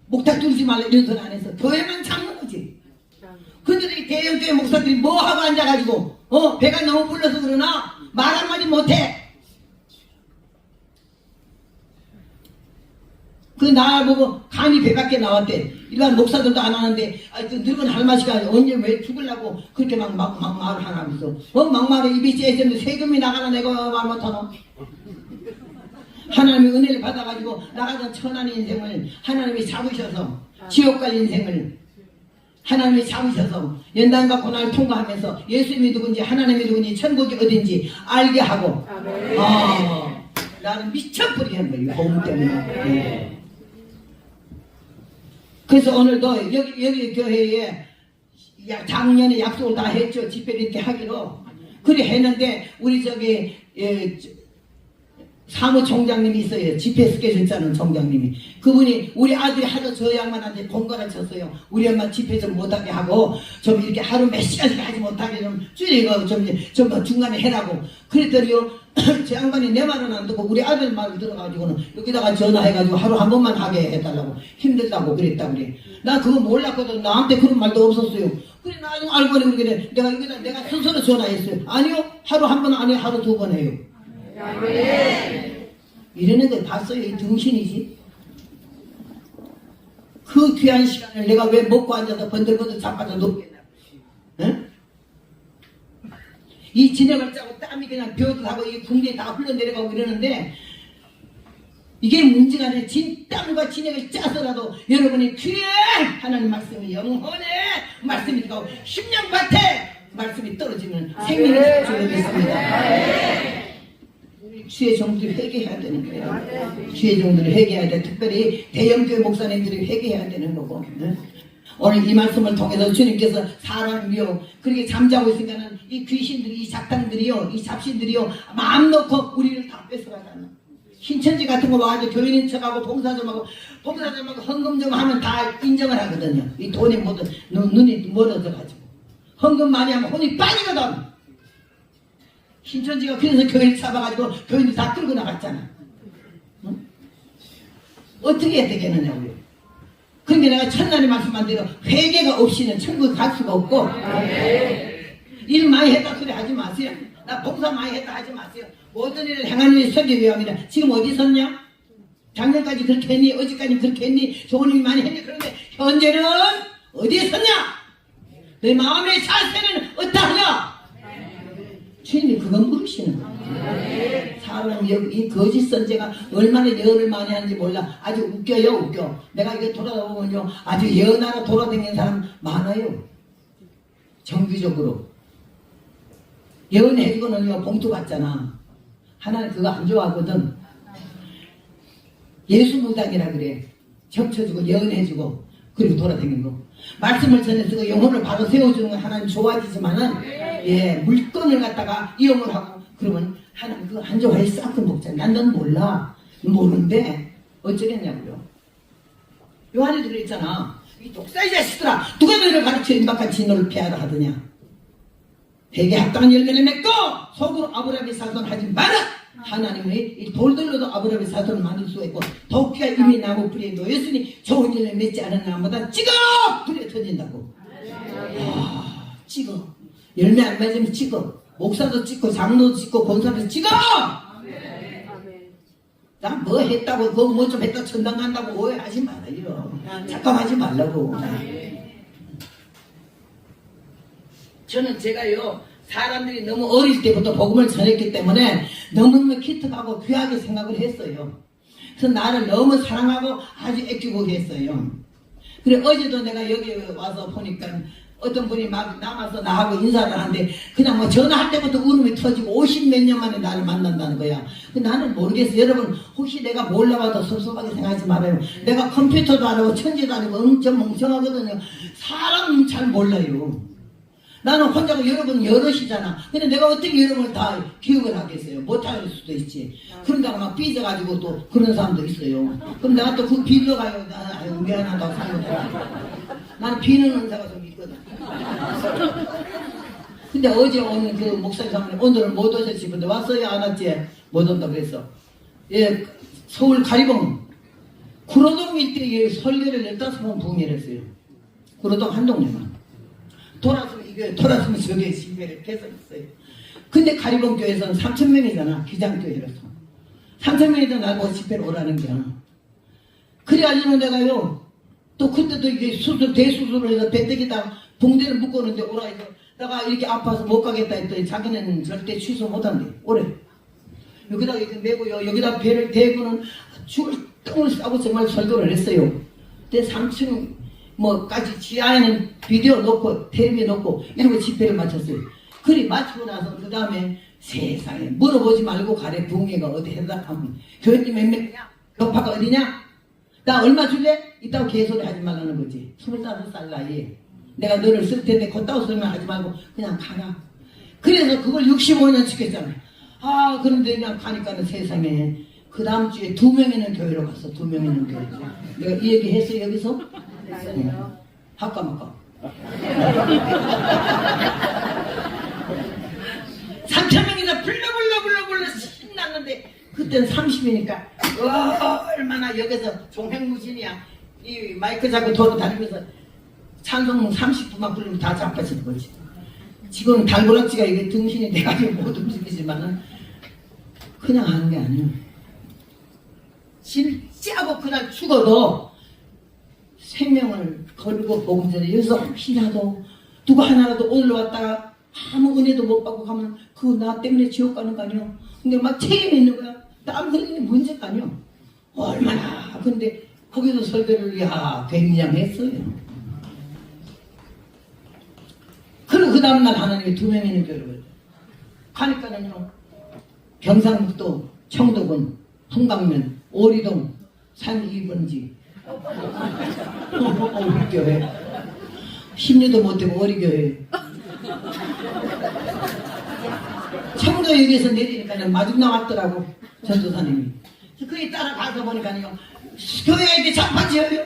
목탁 두르지 말라 이런 소리 안 해서 교회만 잡는 거지. 그들이 대형교회 목사들이 뭐 하고 앉아가지고 배가 너무 불러서 그러나 말 한마디 못해. 그 나보고 간이 배밖에 나왔대. 일반 목사들도 안 하는데 그 늙은 할머니가 언제 왜 죽으려고 그렇게 막 말을 하면서 막말에 입이 째졌는데 세금이 나가나 내가 말 못하노. 하나님의 은혜를 받아가지고 나가던 천한 인생을 하나님이 잡으셔서 지옥 갈 인생을 하나님이 잡으셔서 연단과 고난을 통과하면서 예수님이 누군지 하나님이 누군지 천국이 어딘지 알게 하고 나는 미쳐버리게 한 거예요. 복음 때문에. 그래서 오늘도 여기 교회에 작년에 약속을 다 했죠. 집회를 이렇게 하기로. 그래 했는데 우리 사무총장님이 있어요. 집회 스케줄 짜는 총장님이. 그분이 우리 아들이 하도 저 양반한테 공갈을 쳤어요. 우리 엄마 집회 좀 못하게 하고 좀 이렇게 하루 몇 시간씩 하지 못하게 좀 줄이고 좀 중간에 해라고. 그랬더니요 저 양반이 내 말은 안 듣고 우리 아들 말을 들어가지고는 여기다가 전화해가지고 하루 한 번만 하게 해달라고. 힘들다고 그랬다 그래. 나 그거 몰랐거든. 나한테 그런 말도 없었어요. 그래 나중에 알고 보니 그렇게 돼. 내가 여기다 내가 스스로 전화했어요. 아니요 하루 한 번 아니요 하루 두 번 해요. 이런 애들 봤어요. 이 등신이지. 그 귀한 시간을 내가 왜 먹고 앉아서 번들번들 자빠져 놓겠냐. 응? 이 진액을 짜고 땀이 그냥 벼듯하고 이 궁리에 다 흘러내려가고 이러는데 이게 문제가 아니라 땀과 진액을 짜서라도 여러분이 귀한 하나님 말씀이 영혼의 말씀이 들어가고 10년 밭에 말씀이 떨어지면 생명이 주어졌습니다. 주의 종들이 회개해야 되는 거예요. 주의 종들이 회개해야 돼. 특별히 대형교회 목사님들이 회개해야 되는 거고. 네? 오늘 이 말씀을 통해서 주님께서 사람이요 그렇게 잠자고 있으니까는 이 귀신들이 이 작당들이요 이 잡신들이요 마음 놓고 우리를 다 뺏어가잖아. 신천지 같은 거 와가지고 교인인 척하고 봉사 좀 하고 헌금 좀 하면 다 인정을 하거든요. 이 돈이 모두 눈이 멀어져가지고 헌금 많이 하면 혼이 빠지거든. 신천지가 그래서 교인을 잡아가지고 교인들 다 끌고 나갔잖아. 응? 어떻게 해야 되겠느냐고요. 그런데 내가 첫날에 말씀한 대로 회개가 없이는 천국에 갈 수가 없고 일 많이 했다 소리 하지 마세요. 나 봉사 많이 했다 하지 마세요. 모든 일을 행하는 일이 설교 위함이다. 지금 어디 섰냐? 작년까지 그렇게 했니? 어제까지 그렇게 했니? 좋은 일 많이 했니? 그런데 현재는 어디에 섰냐? 내 마음의 자세는 어떠하냐? 주님이 그건 물으시는 거예요. 사람 이 거짓 선제가 얼마나 예언을 많이 하는지 몰라. 아주 웃겨요 웃겨. 내가 이거 돌아다보면요 아주 예언하러 돌아다니는 사람 많아요. 정기적으로 예언해주고는요 봉투 받잖아. 하나는 그거 안 좋아하거든. 예수 무당이라 그래. 점쳐주고 예언해주고 그리고 돌아다니는 거. 말씀을 전해주고 영혼을 바로 세워주는 건 하나님 좋아지지만은 예 물건을 갖다가 이용을 하고 그러면 하나님 그거 안 좋아해 싹도 먹자. 난 넌 몰라. 모르는데 어쩌겠냐고요. 요 안에 들어있잖아. 이 독사의 자식들아 누가 너희를 가르쳐 임박한 진노를 피하라 하더냐. 대개 합당한 열매를 맺고 속으로 아브라함의 사손을 하지 마라. 하나님의 이 돌들로도 아브라함의 사손을 만들 수가 있고 도끼가 이미 나무 뿌리에 놓였으니 좋은 열매 맺지 않은 나무보다 찍어 불에 터진다고. 아 찍어. 열매 안 맺으면 찍어. 목사도 찍고 장로도 찍고 권사도 찍어. 나 뭐 했다고 그거 뭐 좀 했다 천당 간다고 오해하지 말아요. 착각하지 말라고. 저는 제가요 사람들이 너무 어릴 때부터 복음을 전했기 때문에 너무너무 기특하고 귀하게 생각을 했어요. 그래서 나를 너무 사랑하고 아주 애끼고 했어요. 그래 어제도 내가 여기 와서 보니까 어떤 분이 막 남아서 나하고 인사를 하는데 그냥 뭐 전화할 때부터 울음이 터지고 50 몇 년 만에 나를 만난다는 거야. 나는 모르겠어요. 여러분 혹시 내가 몰라봐도 섭섭하게 생각하지 말아요. 내가 컴퓨터도 안 하고 천재도 아니고 엄청 멍청하거든요. 사람 잘 몰라요. 나는 혼자고 여러분 여럿이잖아. 근데 내가 어떻게 여러분을 다 기억을 하겠어요. 못할 수도 있지. 그런다고 막 삐져가지고 또 그런 사람도 있어요. 그럼 내가 또 그 빌려가요. 아유 미안하다고 생각해요. 나는 비는 은사가 좀 있거든. 근데 어제 오는 그 목사님 사모님 오늘은 못 오셨지. 근데 왔어요 안 왔지? 못 온다 그랬어. 예, 서울 가리봉 구로동 일대에 설교를 15번 부흥회를 했어요. 구로동 한 동네만. 돌았으면 저게 집회를 계속 있어요. 근데 가리봉 교회에서는 3,000명이잖아. 기장교회라서 3,000명이도 나보고 집회를 오라는 거야. 그래가지고 내가요 또 그때도 이게 대수술을 해서 배때기다 붕대를 묶었는데 오라 해서 내가 이렇게 아파서 못 가겠다 했더니 자기는 절대 취소 못한대. 오래 여기다 이렇게 메고요 여기다 배를 대고는 죽을 똥을 싸고 정말 설교를 했어요. 근데 3층 뭐까지 지하에는 비디오 놓고 텔레비에 놓고 이러고 집회를 마쳤어요. 그리 마치고 나서 그 다음에 세상에 물어보지 말고 가래. 부흥회가 어디 해달하면 교회님 몇 명이냐? 교파가 어디냐? 나 얼마 줄래? 이따고 개소리 하지 말라는 거지. 25살 나이에 내가 너를 쓸 텐데 그따구 소리만 하지 말고 그냥 가라. 그래서 그걸 65년 지켰잖아요. 그런데 그냥 가니까는 세상에 그 다음 주에 2명이는 교회로 갔어. 2명이는 교회. 내가 이 얘기 했어 여기서? 할까 말까? 3,000명이나 불러 신났는데 그때는 30이니까 얼마나 여기서 종횡무진이야. 이 마이크 잡고 돌아다니면서 찬송 30분만 부르면 다 자빠지는 거지. 지금 달고락지가 이게 등신이 돼가지고 못 움직이지만은 그냥 하는 게 아니에요. 진짜고 그날 죽어도 생명을 걸고 복음 전에 여기서 혹시라도 누가 하나라도 올라왔다가 아무 은혜도 못 받고 가면 그거 나 때문에 지옥 가는 거 아니요? 근데 막 책임이 있는 거야. 땀 흘리는 문제가 아니요. 얼마나. 근데 거기서 설교를 굉장했어요. 그리고 그 다음날 하나님이 2명이는 교회를 가니까는요, 경상북도 청도군 풍강면 오리동 산 2번지 오리교회 10년도 못되고 오리교회 청도역에서 내리니까는 마중 나왔더라고 전도사님이. 그에 따라가서 보니까요 교회가 이렇게 자빠져요.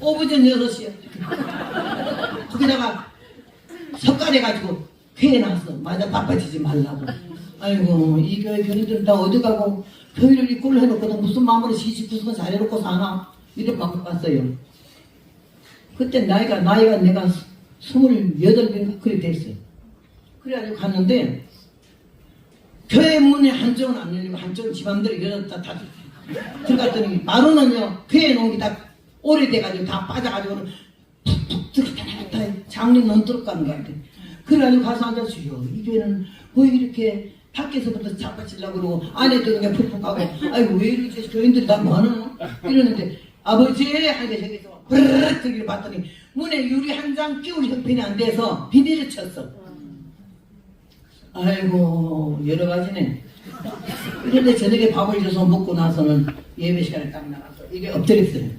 오후 전 6시에 거기다가 석가래가지고 교회 나왔어. 맞아, 바빠지지 말라고. 아이고 이 교회 교인들은 다 어디 가고 교회를 이 꼴로 해놓고도 무슨 마음으로 시집구석은 잘해놓고 사나 이런 마음 갔어요. 그때 나이가 내가 28인가 그래 됐어요. 그래가지고 갔는데 교회 문에 한쪽은 안 열리고 한쪽은 지 맘대로 열었다 닫았다. 들어갔더니 마루는요 교회 놓은 게 다 오래돼가지고 다 빠져가지고는 툭툭 들었다 나갔다 장례 논두룩 가는 거 같아. 그래가지고 가서 앉아주요. 이 교회는 왜 이렇게 밖에서부터 자빠지려고 그러고 안에도 그냥 푹푹 하고 아이고 왜 이렇게 교인들이 다 뭐하노? 이러는데 아버지 하니까 저기서 브르르 저기를 봤더니 문에 유리 한 장 끼울 형편이 안 돼서 비닐을 쳤어. 아이고 여러 가지네. 그런데 저녁에 밥을 줘서 먹고 나서는 예배 시간에 딱 나가서 이게 엎드렸어요.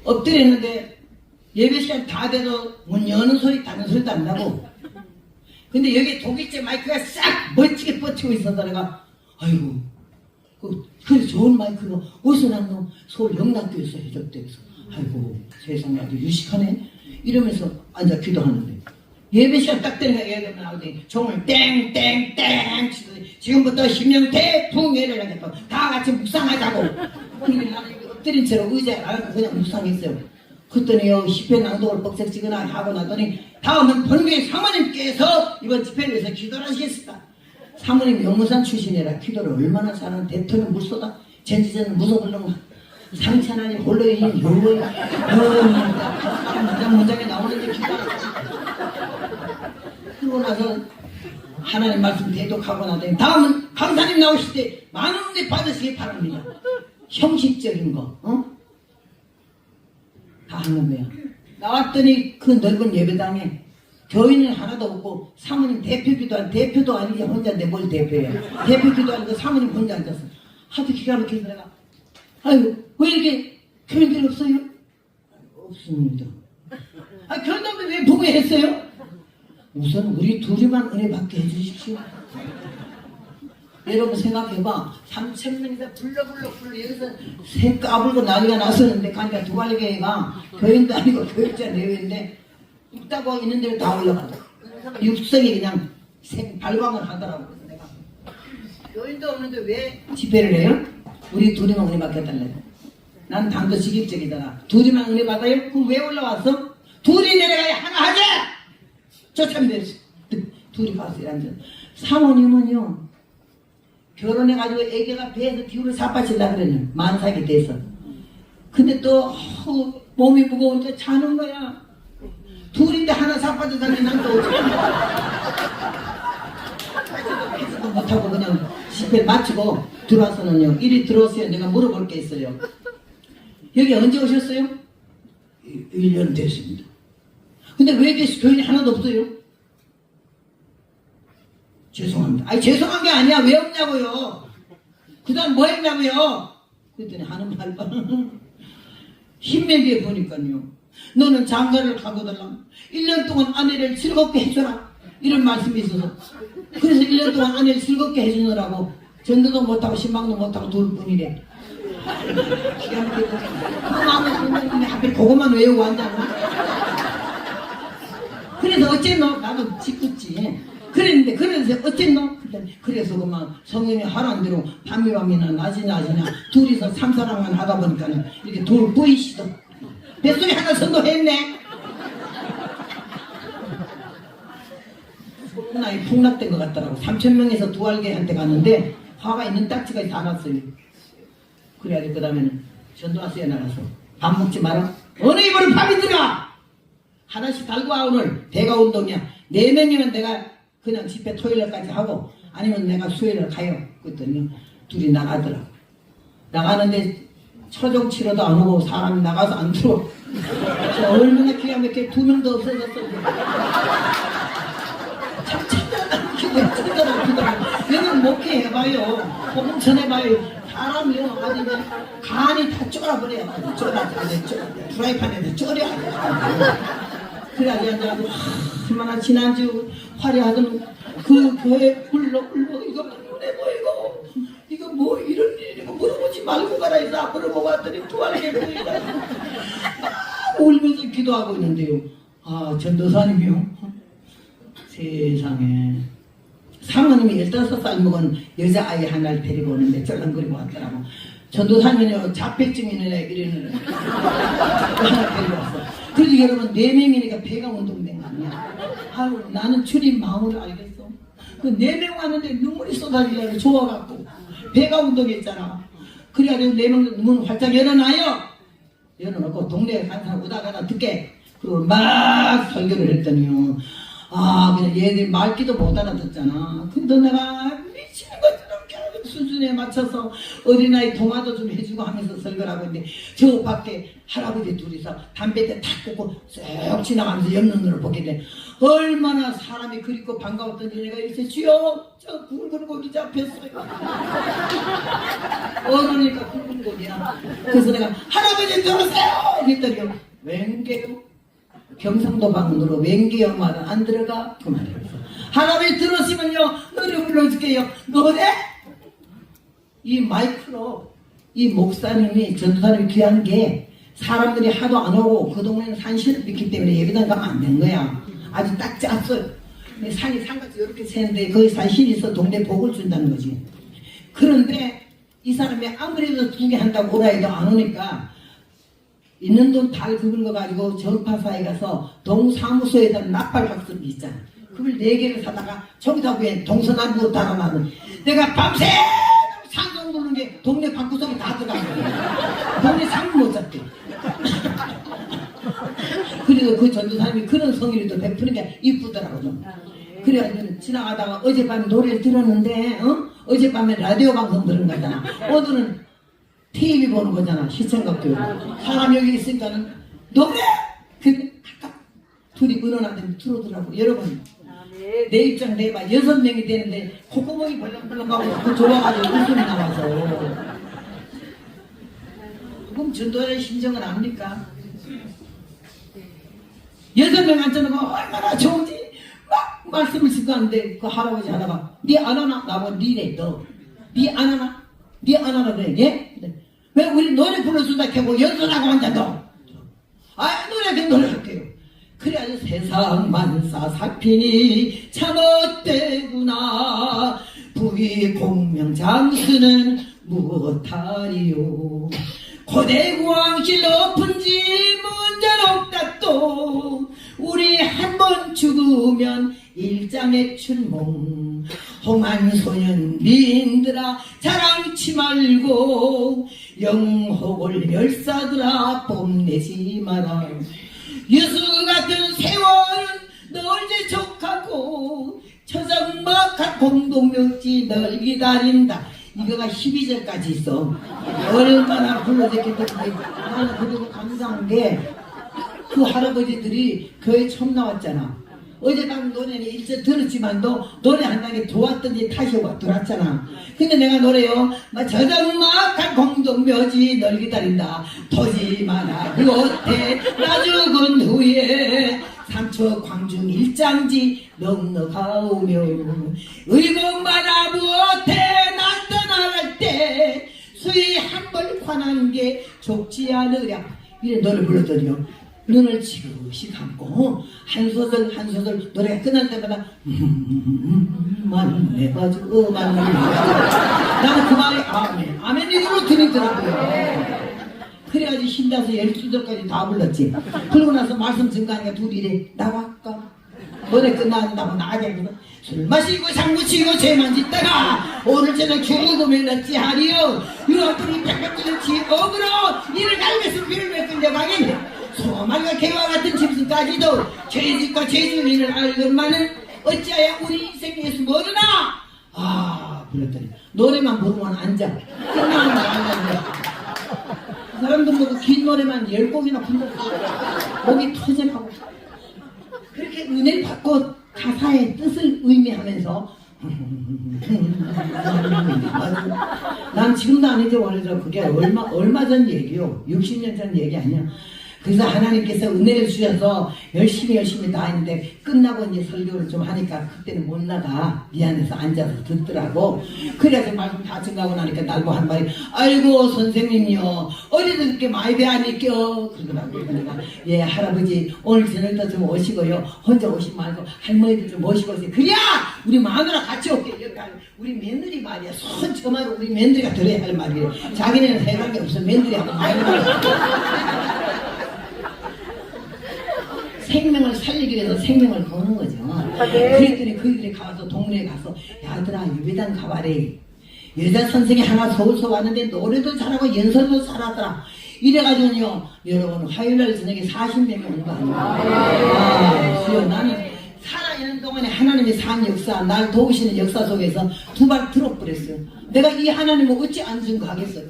엎드렸는데 예배 시간 다 돼도 문 여는 소리 닫는 소리도 안 나고 근데 여기 독일제 마이크가 싹 멋지게 뻗치고 있어서 내가 아이고 그 좋은 마이크가 어디서 났노? 서울 영락교에서 해줬대서 아이고 세상에 아주 유식하네 이러면서 앉아 기도하는데 예배 시간 딱 되니까 예배가 나오더니 종을 땡땡땡 치더니 지금부터 심령 대풍예를 하겠다 다 같이 묵상하자고. 근데 나는 엎드린 채로 의자에 앉고 그냥 묵상했어요. 그랬더니요 집회 낭독을 뻑색지거나 하고 나더니 다음은 본교의 사모님께서 이번 집회를 위해서 기도를 하시겠습니다. 사모님 용문산 출신이라 기도를 얼마나 잘하는 대통령 물소다 전지전은 무서불능 상찬하니 홀로 있는 요거이 문장에 나오는데 기도하는 그러고 나서 하나님 말씀 대독하고 나더니 다음은 강사님 나오실 때 많은 은혜 받으시기 바랍니다. 형식적인 거 다 하는 거야. 나왔더니 그 넓은 예배당에 교인은 하나도 없고 사모님 대표도 아니지 혼자인데 뭘 대표야. 대표기도 아니고 사모님 혼자 앉았어. 하도 기가 막혀서 내가 아이고 왜 이렇게 교인들 없어요? 없습니다. 교인들 왜 부부했어요? 우선 우리 둘이만 은혜 받게 해주십시오. 여러분 생각해봐. 3,000명이서 불러 여기서 새 까불고 난리가 났었는데 가니까 두발교회가 교인도 아니고 교육자 내외인데 있다고 있는 데로 다 올라간다. 육성이 그냥 발광을 하더라고. 그래서 내가 교인도 없는데 왜 집회를 해요? 우리 둘이만 은혜 받겠달래. 난 단도직입적이다. 둘이만 은혜 받아요? 그럼 왜 올라왔어? 둘이 내려가야 하나 하자! 쫓아면 둘이 가서 앉아. 사모님은요 결혼해가지고 애기가 배에서 기울을 사빠질라 그러냐 만삭이 돼서. 근데 또 몸이 무거우니까 자는 거야. 둘인데 하나 사빠져 자니 난 또 어쩌냐. 해서도 못하고 그냥 집회 마치고 들어와서는요 이리 들어오세요. 내가 물어볼 게 있어요. 여기 언제 오셨어요? 1년 됐습니다. 근데 왜 이렇게 교인이 하나도 없어요? 죄송합니다. 아니 죄송한 게 아니야. 왜 없냐고요. 그 다음 뭐 했냐고요. 그랬더니 하는 말봐. 힘내게 보니까요. 너는 장가를 가고 달라. 1년 동안 아내를 즐겁게 해줘라. 이런 말씀이 있어서 그래서 1년 동안 아내를 즐겁게 해주느라고 전도도 못하고 신방도 못하고 둘 뿐이래. 기가 막히게 그 마음을 하필 그것만 외우고 앉아나. 그래서 어쨌노? 나도 짓궂지. 그랬는데 그래서 어쨌노? 그래서 그만 성령이 하라는 대로 밤이나 낮이나 둘이서 삼사랑만 하다 보니까는 이렇게 돌 보이시도 뱃속에 하나 선도했네. 소문이 폭락된 것 같더라고. 3,000명에서 두알개한테 갔는데 화가 있는 딱지가 다 났어요. 그래가지고 그 다음에는 전도하세요 나가서 밥 먹지 마라. 어느 입으로 밥이 들어가. 하나씩 달고 와. 오늘 대가 운동이야. 4명이면 내가 그냥 집회 토요일까지 하고 아니면 내가 수요일에 가요. 그랬더니 둘이 나가더라고. 나가는데 초종 치러도 안 오고 사람이 나가서 안 들어와. 얼마나 기가 막히게 2명도 없어졌어. 참 천천히 얘는 목회 해봐요. 복음 전해봐요. 사람이요 아주 그냥 간이 다 쫄아버려요. 프라이팬에다 쫄여. 그래가지고 앉아가지고 얼마나 지난주 화려하던 그 교회 불러 이거 눈에 보이고 이거 뭐 이런 일이고 물어보지 말고 가라 해서 앞으로 보고 왔더니 두알게 보이다. 울면서 기도하고 있는데요. 아 전도사님이요. 세상에 사모님이 15살 먹은 여자아이 하나를 데리고 오는데 쩔렁거리고 왔더라고. 전도사님이요 자폐증이네 이러는 하나 데리고 왔어. 그래도 여러분 4명이니까 배가 운동된 거 아니야. 아유 나는 주님 마음을 알겠어. 그 4명 왔는데 눈물이 쏟아지려고 좋아갖고 배가 운동했잖아. 그래가지고 4명도 문 활짝 열어놔요. 열어놓고 동네에 간 사람 오다가다 듣게 그걸 막 설교를 했더니요. 아 그냥 얘들 말귀도 못 알아듣잖아. 근데 내가 미치는 것처럼 계속 수준에 맞춰서 어린아이 동화도 좀 해주고 하면서 설교를 하고 있는데 저 밖에 할아버지 둘이서 담배대 탁 꽂고 쏙 지나가면서 옆 눈으로 보게 돼. 얼마나 사람이 그립고 반가웠던지 내가 이렇게 주여 저 굵은 고기 잡혔어요. 어르니까 굵은 고기야. 그래서 내가 할아버지 들어오세요 이랬더니요. 웬게요? 경상도 방언으로 웬게요 말은 안 들어가? 그 말이었어. 할아버지 들으시면요 노래 불러줄게요. 노래? 이 마이크로 이 목사님이 전도사님이 귀한 게 사람들이 하도 안 오고 그 동네는 산신을 믿기 때문에 예배당 가면 안 된 거야. 아주 딱 짰어요. 산이 산같이 이렇게 새는데 거기 산신이 있어 동네 복을 준다는 거지. 그런데 이 사람이 아무래도 2개 한다고 오라 해도 안 오니까 있는 돈 달 그걸 거 가지고 전파사에 가서 동사무소에다 납발박스를 있잖아. 그걸 4개를 사다가 저기다 위에 동서남북 달아놔는 내가 밤새 산성 부르는 게 동네 방구석에 다 들어간 거야. 동네 상을 못 잡대. 그래도 그 전도사님이 그런 성의를 또 베푸는 게 이쁘더라고 좀. 그래가지고 지나가다가 어젯밤에 노래를 들었는데 어젯밤에 라디오 방송 들은 거잖아. 오늘은 TV 보는 거잖아. 시청각교. 사람 여기 있으니까는 노래! 근데 각각 둘이 은원하더니 들어오더라고. 여러분 내 입장 내봐. 6명이 되는데 콧구멍이 벌렁벌렁하고 좋아가지고 웃음이 나와서 그럼 전도의 심정은 압니까? 6명 앉아놓고 얼마나 좋은지 막 말씀을 시도하는데 그 할아버지 하나가 니 안 하나? 나보고 니래 너 니 안 하나? 니 안 하나 그래 예? 왜 우리 노래 불러준다 하고 연설하고 앉아 너? 아 노래 할게요. 그래야지 세상 만사 살피니 참 헛되구나. 부귀 공명 장수는 무엇하리요. 고대구왕실 높은지 문제없다 또 우리 한 번 죽으면 일장의 춘몽. 홍한소년 미인들아 자랑치 말고 영호골 열사들아 뽐내지 마라. 유수 같은 세월은 널 재촉하고 처정막한 공동묘지 널 기다린다. 이거가 12절까지 있어. 얼마나 불러댔겠던지. 나는 그리고 감사한 게 그 할아버지들이 교회 처음 나왔잖아. 어젯밤 노래는 일절 들었지만도 노래한다는 게 좋았던지 다시 들었잖아. 근데 내가 노래요. 저정막한 공동묘지 널 기다린다. 토지 마라 그곳에 나 죽은 후에 삼척 광중 일장지 넉넉하오며 의공마나 무엇해 난 떠나갈 때 수위 한벌 관한 게 좁지 않으랴. 이래 노래 불렀더니요. 눈을 지그시 감고 한 소절 한 소절 노래가 끝날 때마다 만내봐줘 나는 그 말에 아멘 아멘 이걸로 들리더라고요. 그래가지고 신나서 12절까지 다 불렀지. 그러고 나서 말씀 증가하니까 둘이 이래 나갈까? 노래 끝난다고 나가게 술 마시고 장구치고 죄만 짓다가 오늘 저녁 죽으면 어찌하리요. 유학들이 백백들은 지옥으로 이를 갈매서 비를 메끌려 가겠네. 소말과 개와 같은 짐승까지도 죄짓과 죄질리를 알건만은 어찌하여 우리 인생에서 모르나. 아 불렀더니 노래만 부르면 앉아. 끝나면 나간다. 사람들 보고 긴 노래만 10곡이나 불렀어. 목이 터져나고. 그렇게 은혜를 받고 가사의 뜻을 의미하면서 난 지금도 안 해도 오래전 그게 얼마 전 얘기요. 60년 전 얘기 아니야. 그래서 하나님께서 은혜를 주셔서 열심히 다 했는데 끝나고 이제 설교를 좀 하니까 그때는 못 나가 미안해서 앉아서 듣더라고. 그래서 말씀 다 증가하고 나니까 날고 한 말이 아이고 선생님이요 어디서 그렇게 많이 배하니껴 그러더라고. 그러니까 예 할아버지 오늘 저녁도 좀 오시고요 혼자 오시지 말고 할머니들 좀 모시고 오세요. 그래야 우리 마누라 같이 올게. 그러니까 우리 며느리 말이야 손 저마로 우리 며느리가 들어야 할 말이에요. 자기네는 해당이 없어 며느리하고 마누라 생명을 살리기 위해서 생명을 거는 거죠. 그랬더니 그들이 가서 동네에 가서 야들아 예배당 가봐래. 여자 선생이 하나 서울서 왔는데 노래도 잘하고 연설도 잘하더라. 이래가지고요 여러분 화요일날 저녁에 40명이 온 거 아니에요. 주여 나는 살아있는 동안에 하나님의 산 역사 날 도우시는 역사 속에서 두 발 들어버렸어요. 내가 이 하나님을 어찌 안 증거하겠어요.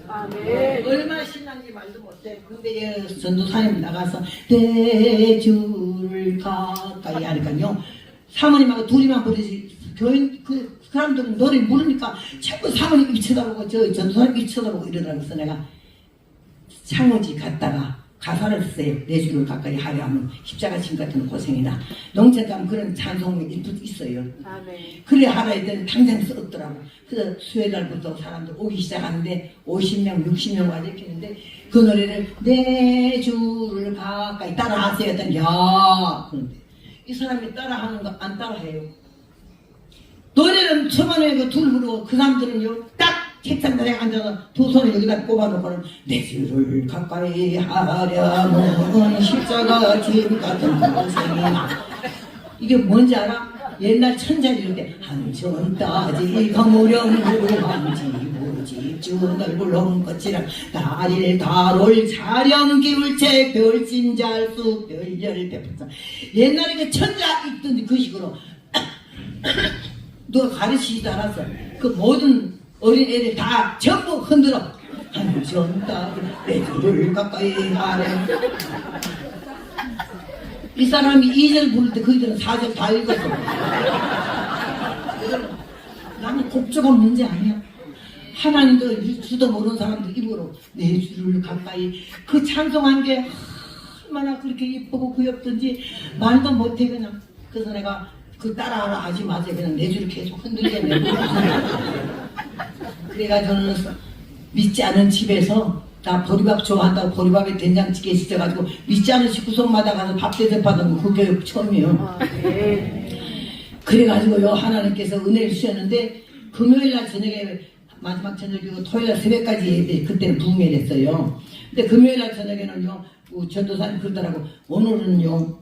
얼마나 신난지 말도 못해. 근데 전도사님 나가서 내 주를 가까이 하니까요 사모님하고 둘이만 부르지 교인 그 사람들은 노래 모르니까 자꾸 사모님 입 쳐다보고 저 전도사님 입 쳐다보고 이러더라고요. 그래서 내가 창호지 갔다가 가사를 써요. 내 주를 가까이 하려 하면 십자가 진 같은 고생이다. 농촌 가면 그런 찬송이 있어요. 그래 하라 했더니 당장 썼더라고. 그래서 수요일날부터 사람들 오기 시작하는데 50명 60명 와 이렇게 했는데 그 노래를 내 주를 가까이 따라하세요 했더니 야 그런데 이 사람이 따라하는 거 안 따라해요. 노래는 초반에 둘 부르고 그 사람들은요 딱 책상에 앉아서 두 손을 여기다 꼽아놓고는 내 주를 가까이 하려면 십자가 진 같은 고생이나. 이게 뭔지 알아? 옛날 천자리일 때 한천 따지 거무령구 한지 집주 넓을 것이랑 다릴 다롤 자령 기울채 별진 잘수 별열 대포사. 옛날에 그 천자 있던 그 식으로 누가 가르치지도 않았어. 그 모든 어린 애들 다 전부 흔들어. 한천 따지 내 주를 가까이 하려. 이 사람이 2절 부를 때 그이들은 4절 다 읽었어. 나는 곡조가 문제 아니야. 하나님도 주도 모르는 사람들 입으로 내 주를 가까이 그 찬송한 게 얼마나 그렇게 예쁘고 귀엽던지 말도 못해 그냥. 그래서 내가 그 따라하라 하지 마세요. 그냥 내 주를 계속 흔들게 내고. 그래가지고는 믿지 않은 집에서 나 보리밥 좋아한다고 보리밥에 된장찌개 시켜가지고 믿지 않은 식구석마다 가서 밥 대접하던 그 교육 처음이에요. 그래가지고요 하나님께서 은혜를 주셨는데 금요일날 저녁에 마지막 저녁이고 토요일날 새벽까지 예배 그때는 부흥회랬어요. 근데 금요일날 저녁에는요 전도사님 그러더라고. 오늘은요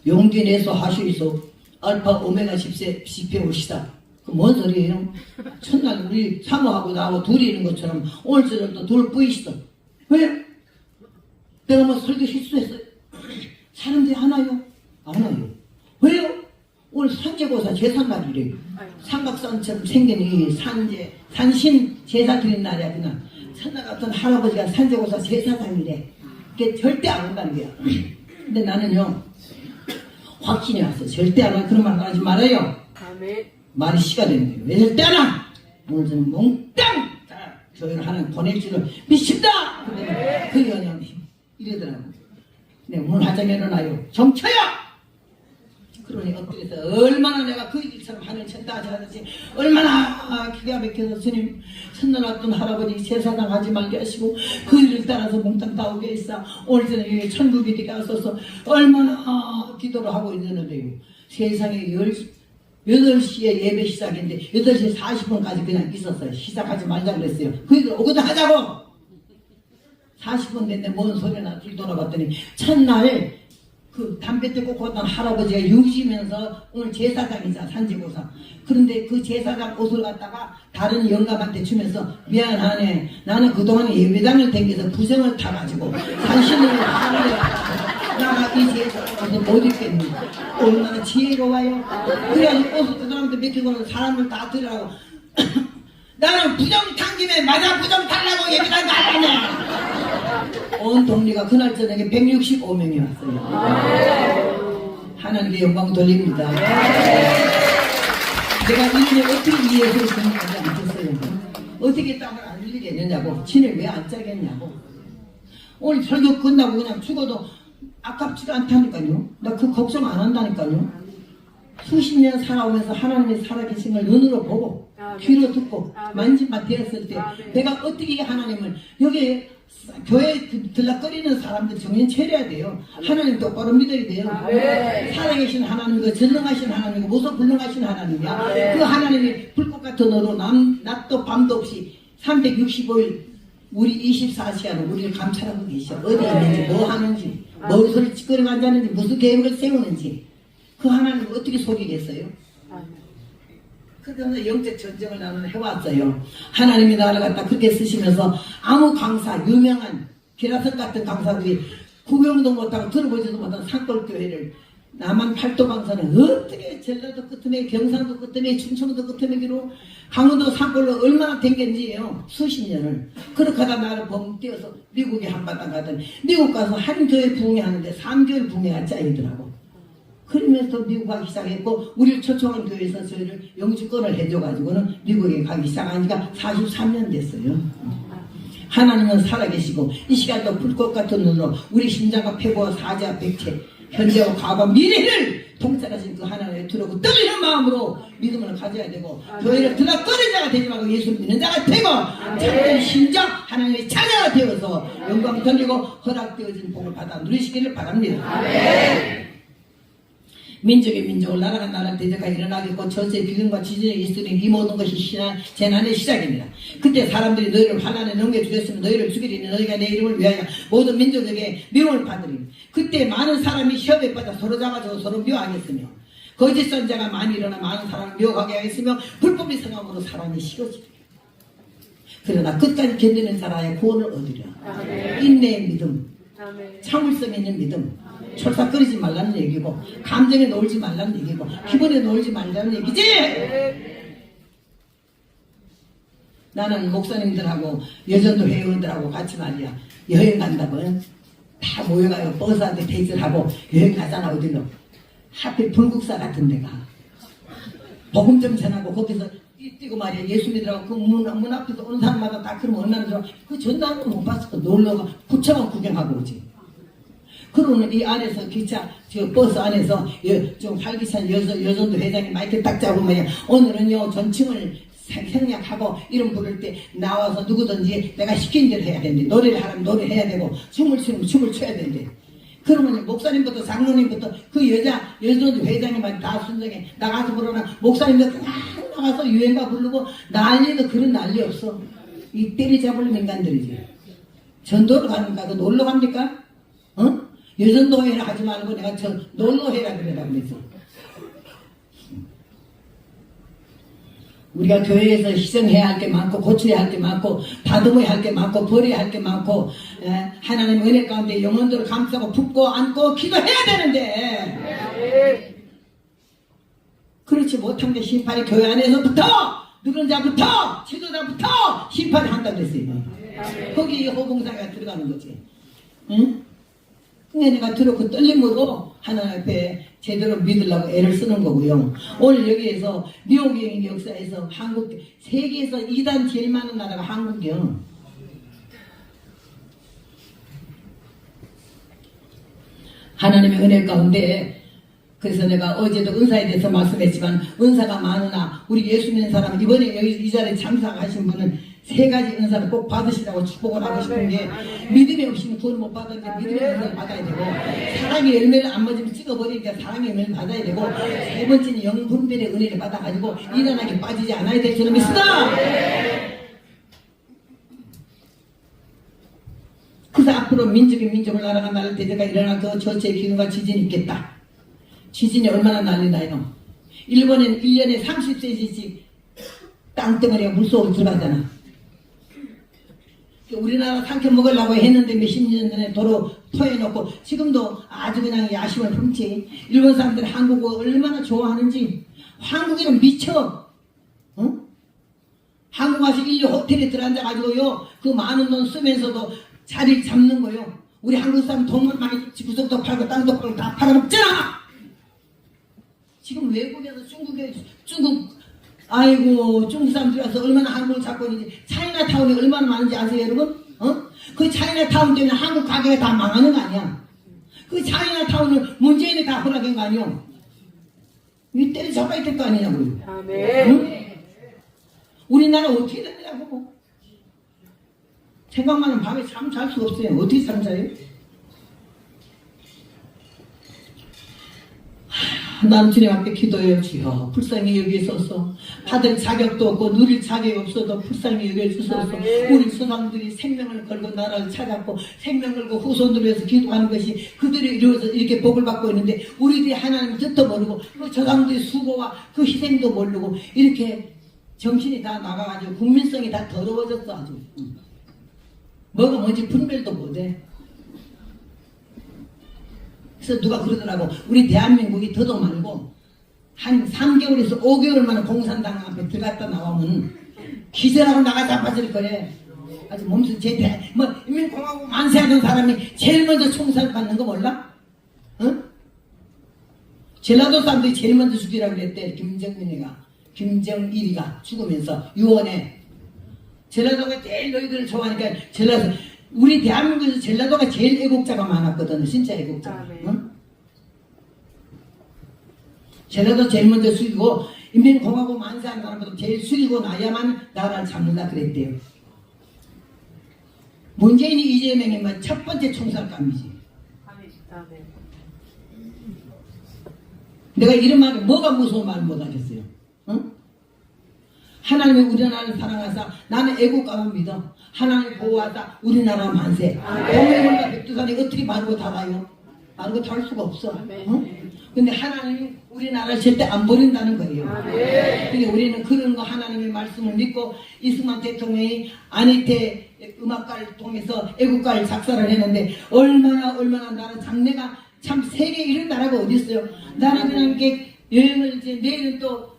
용기 내서 하시이소 알파 오메가 10세 오시다. 그 뭔 소리예요? 첫날 우리 사모하고 나하고 둘이 있는 것처럼 오늘 저녁도 둘 뿌이시다. 왜? 내가 뭐 설교 실수했어요? 사람들이 하나요? 안 와요. 왜요? 오늘 산제고사 제삿날이래요. 삼각산처럼 생긴 이 산신 제사 드린 날이야 그날. 천나 같은 할아버지가 산제고사 제사상이래. 그게 절대 안 온다는 거야. 근데 나는요 확신이 왔어. 절대 안 와. 그런 말 하지 말아요. 말이 시가 되는 거예요. 왜 절대 안 와? 오늘 저는 몽땅 교회를 하나 보낼 줄을 믿습니다. 근데 그 연연이 이러더라고. 근데 오늘 하자면 일어나요. 정쳐야 그러니 엎드려서 얼마나 내가 그 일처럼 하늘 쳤다 하지 얼마나 기가 막혀서 주님 천년왔던 할아버지 제사장 하지 말게 하시고 그 일을 따라서 몽땅 나오게 했어. 오늘 저녁에 천국이 되게 하소서. 얼마나 기도를 하고 있는데요. 세상에 8시에 예배 시작인데 8시 40분까지 그냥 있었어요. 시작하지 말자 그랬어요. 그 얘기를 오거든 하자고. 40분 됐는데 뭔 소리나 뒤돌아봤더니 첫날 그 담배 떼고 걷던 할아버지가 육지면서 오늘 제사장이자 산지고사. 그런데 그 제사장 옷을 갖다가 다른 영감한테 주면서 미안하네. 나는 그동안 예배당을 댕겨서 부정을 타가지고 당신을 하늘에 나가 이 제사장에서 못 입겠니. 얼마나 지혜로워요. 그래가지고 옷을 그 사람한테 맡기고는 사람을 다 들으라고 나는 부정 탄 김에 맞아 부정 달라고 예배당 가라네. 온 동리가 그날 저녁에 165명이 왔어요. 하나님께 영광 돌립니다. 내가 이름을 어떻게 이해해서 생각하지 않겠어요. 어떻게 땅을 안 흘리겠느냐고. 진을 왜 안 짜겠냐고. 오늘 설교 끝나고 그냥 죽어도 아깝지가 않다니까요. 나 그 걱정 안 한다니까요. 수십 년 살아오면서 하나님의 살아계심을 눈으로 보고 귀로 듣고 만지만 되었을 때 내가 어떻게 하나님을 여기 교회 들락거리는 사람들 정신 차려야 돼요. 하나님 똑바로 믿어야 돼요. 살아계신 하나님과 전능하신 하나님과 무소불능하신 하나님이야. 그 하나님이 불꽃 같은 너로 낮도 밤도 없이 365일 우리 24시간 우리를 감찰하고 계셔. 어디 있는지 뭐 하는지 뭔 소리 찌꺼리고 앉았는지 무슨 계획을 세우는지 그 하나님을 어떻게 속이겠어요? 그러면서 영적 전쟁을 나는 해왔어요. 하나님이 나를 갖다 그렇게 쓰시면서 아무 강사, 유명한 기라성 같은 강사들이 구경도 못하고 들어보지도 못한 산골교회를 남한 팔도 강사는 어떻게 전라도 끝에 경상도 끝에 충청도 끝에기로 강원도 산골로 얼마나 댕겼는지요. 수십 년을. 그렇게 하다 나를 벙 뛰어서 미국에 한바탕 가더니 미국 가서 한 교회 부흥회하는데 3개월 부흥회가 짜이더라고. 그러면서 미국 가기 시작했고 우리를 초청한 교회에서 저희를 영주권을 해줘가지고는 미국에 가기 시작한 지가 43년 됐어요. 하나님은 살아계시고 이 시간도 불꽃 같은 눈으로 우리 심장과 폐부와 사지와 백체 현재와 과거 미래를 통찰하신 그 하나님의 두렵고 떨리는 마음으로 믿음을 가져야 되고 교회를 들락거리는 자가 되지 말고 예수를 믿는 자가 되고 참된 심장 하나님의 자녀가 되어서 영광 돌리고 허락되어진 복을 받아 누리시기를 바랍니다. 민족의 민족을 나라가 나라를 대적하여 일어나겠고 전세 기근과 지진의 일수는 이 모든 것이 재난의 시작입니다. 그때 사람들이 너희를 환난에 넘겨주겠으면 너희를 죽이리니 너희가 내 이름을 위하여 모든 민족에게 미움을 받으리니 그때 많은 사람이 시험에 빠져 서로 잡아주고 서로 미워하겠으며 거짓 선자가 많이 일어나 많은 사람을 미워하게 하겠으며 불법의 성함으로 사람이 식어지리라. 그러나 끝까지 견디는 자라의 구원을 얻으리라. 인내의 믿음, 참을성 있는 믿음, 철사거리지 말라는 얘기고 감정에 놀지 말라는 얘기고 기분에 놀지 말라는 얘기지. 나는 목사님들하고 여전도 회원들하고 같이 말이야 여행 간다고 다 모여가요. 버스한테 대기를 하고 여행 가잖아. 어디로 하필 불국사 같은 데가 복음 좀 전하고 거기서 뛰고 말이야 예수 믿으라고 그 문 앞에서 오는 사람마다 다 그러면 얼마나 좋아. 그 전단은 못 봤어. 놀러가 부처만 구경하고 오지. 그러면 이 안에서 기차 저 버스 안에서 좀 활기찬 여전도 회장이 마이크 딱 잡으면 오늘은요 전층을 생략하고 이름 부를 때 나와서 누구든지 내가 시킨 대로 해야 되는데 노래를 하라면 노래해야 되고 춤을 추면 춤을 춰야 되는데 그러면 목사님부터 장로님부터 그 여전도 회장님만 다 순정해 나가서 부르나 목사님도 그냥 나가서 유행가 부르고 난리도 그런 난리 없어. 이 때리잡을 인간들이지. 전도를 가는가 놀러 갑니까? 어? 여전도 해라 하지 말고 내가 놀러 해라 그래라 그랬어. 우리가 교회에서 희생해야 할 게 많고 고쳐야 할 게 많고 다듬어야 할 게 많고 버려야 할 게 많고 하나님 은혜 가운데 영혼들을 감싸고 품고 안고 기도해야 되는데 그렇지 못한 게 심판이 교회 안에서부터 누른 자부터 지도자부터 심판을 한다고 했어요. 거기에 호봉사가 들어가는 거지. 응? 내가 들었고 떨림으로 하나님 앞에 제대로 믿으려고 애를 쓰는 거고요. 오늘 여기에서 미혹의 역사에서 한국 세계에서 2단 제일 많은 나라가 한국이요. 하나님의 은혜 가운데 그래서 내가 어제도 은사에 대해서 말씀했지만 은사가 많으나 우리 예수 믿는 사람은 이번에 여기 이 자리에 참석하신 분은 세 가지 은사를 꼭 받으시라고 축복을 하고 싶은 게 믿음이 없이는 구원 못 받았는데 믿음의 은사를 받아야 되고 사랑의 열매를 안 맞으면 찍어버리니까 사랑의 열매를 받아야 되고 세 번째는 영분별의 은혜를 받아가지고 일어나게 빠지지 않아야 될 줄을 믿습니다. 그래서 앞으로 민족이 민족을 나라가 나를 대대가 일어나 그 저체의 기운과 지진이 있겠다. 지진이 얼마나 난리나요. 일본에는 1년에 30cm씩 땅덩어리가 물속으로 들어가잖아. 우리나라 삼켜 먹으려고 했는데 몇십 년 전에 도로 터여놓고 지금도 아주 그냥 야심을 품지. 일본 사람들이 한국을 얼마나 좋아하는지. 한국에는 미쳐. 어? 한국 와서 인류 호텔에 들어앉아가지고요 그 많은 돈 쓰면서도 자리 잡는 거요. 우리 한국 사람 돈만 많이 구석도 팔고 땅도 팔고 다 팔아먹잖아. 지금 외국에서 중국 아이고 중국 사람들이 와서 얼마나 한국을 잡고 있는지. 차이나타운이 얼마나 많은지 아세요 여러분? 그 차이나타운 때문에 한국 가게가 다 망하는 거 아니야. 그 차이나타운을 문재인이 다 허락한 거 아니야. 이 때려잡아야 될 거 아니냐고요. 응? 우리나라 어떻게 됐냐고. 생각만 하면 밤에 잠 잘 수가 없어요. 어떻게 잠 자요? 나는 주님 앞에 기도해요. 주여 불쌍히 여기소서. 받을 자격도 없고 누릴 자격이 없어도 불쌍히 여겨주소서. 우리 조상들이 생명을 걸고 나라를 찾았고 생명 걸고 후손들을 위해서 기도하는 것이 그들이 이루어서 이렇게 복을 받고 있는데 우리들이 하나님을 뜻도 모르고 그 조상들의 수고와 그 희생도 모르고 이렇게 정신이 다 나가가지고 국민성이 다 더러워졌어. 아주 뭐가 뭔지 분별도 못해. 그래서 누가 그러더라고. 우리 대한민국이 더도 말고 한 3개월에서 5개월만 공산당 앞에 들어갔다 나오면 기절하고 나가 잡아질 거래. 아주 몸소 제대 뭐 인민공화국 만세하던 사람이 제일 먼저 총살 받는 거 몰라? 응? 전라도 사람들이 제일 먼저 죽이라고 그랬대. 김정일이가 죽으면서 유언에 전라도가 제일 너희들을 좋아하니까 전라도 우리 대한민국에서 전라도가 제일 애국자가 많았거든. 진짜 애국자. 응? 전라도 제일 먼저 죽이고 인민공화국 만세하는 사람보다 제일 죽이고 나야만 나라를 잡는다 그랬대요. 문재인이 이재명이면 첫 번째 총살감이지. 내가 이런 말을 뭐가 무서운 말 못하겠어요. 응? 하나님이 우리나라를 사랑하사 나는 애국가만 믿어. 하나님 보호하사 우리나라 만세. 동해물과 백두산이 어떻게 마르고 닳아요? 마르고 닳을 수가 없어. 응? 근데 하나님이 우리나라를 절대 안 버린다는 거예요. 근데 우리는 그런 거 하나님의 말씀을 믿고 이승만 대통령이 안희태 음악가를 통해서 애국가를 작사를 했는데 얼마나 나는 장래가 참 세계 이런 나라가 어디 있어요. 나는 그냥 이렇게 여행을 이제 내일은 또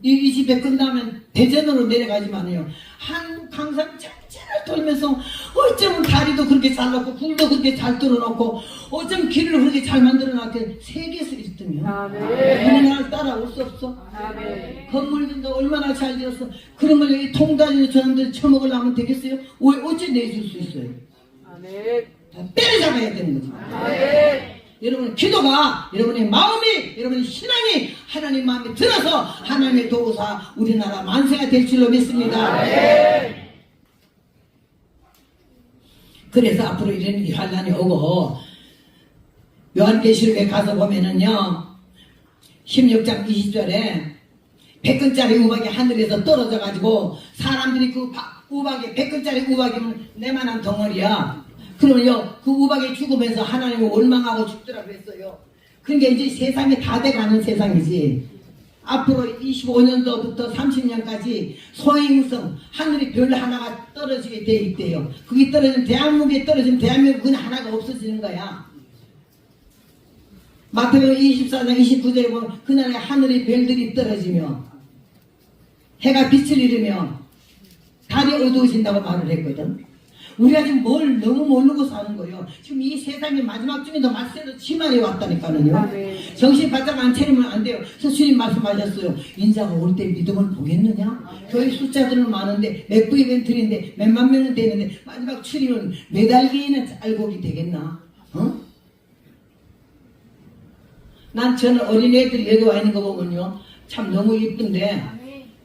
이 집에 끝나면 대전으로 내려가지만요. 한국 강산 전체를 돌면서 어쩌면 다리도 그렇게 잘 놓고 굴도 그렇게 잘 뚫어놓고 어쩌면 길을 그렇게 잘 만들어놨게 세계에서 1등이야. 우리나라를 따라올 수 없어. 건물들도 얼마나 잘 지었어. 그런 걸 여기 통단위로 저놈들 처먹으려면 되겠어요? 왜 어째 내줄 수 있어요? 때려잡아야 되는 거지. 여러분 기도가 여러분의 마음이 여러분의 신앙이 하나님 마음에 들어서 하나님의 도우사 우리나라 만세가 될 줄로 믿습니다. 그래서 앞으로 이런 환란이 오고 요한계시록에 가서 보면은요 16장 20절에 100근짜리 우박이 하늘에서 떨어져 가지고 사람들이 그 우박에 100근짜리 우박이면 내만한 덩어리야. 그러면요, 그 우박이 죽으면서 하나님을 원망하고 죽더라고 했어요. 그러니까 이제 세상이 다 돼가는 세상이지. 앞으로 25년도부터 30년까지 소행성, 하늘이 별 하나가 떨어지게 돼 있대요. 그게 떨어지면, 대한민국에 떨어지면 대한민국 그냥 하나가 없어지는 거야. 마태복음 24장 29절에 보면 그날에 하늘의 별들이 떨어지며 해가 빛을 잃으며 달이 어두워진다고 말을 했거든. 우리가 지금 뭘 너무 모르고 사는 거예요. 지금 이 세상의 마지막 중에도 말세도 심하게 왔다니까요. 정신 바짝 안 차리면 안 돼요. 그래서 주님 말씀하셨어요. 인자가 올 때 믿음을 보겠느냐? 교회 숫자들은 많은데 몇 부의 멘틀인데 몇만 명은 되는데 마지막 출입은 매달기에는 알곡이 되겠나? 어? 저는 어린애들이 여기 와 있는 거 보면요 참 너무 이쁜데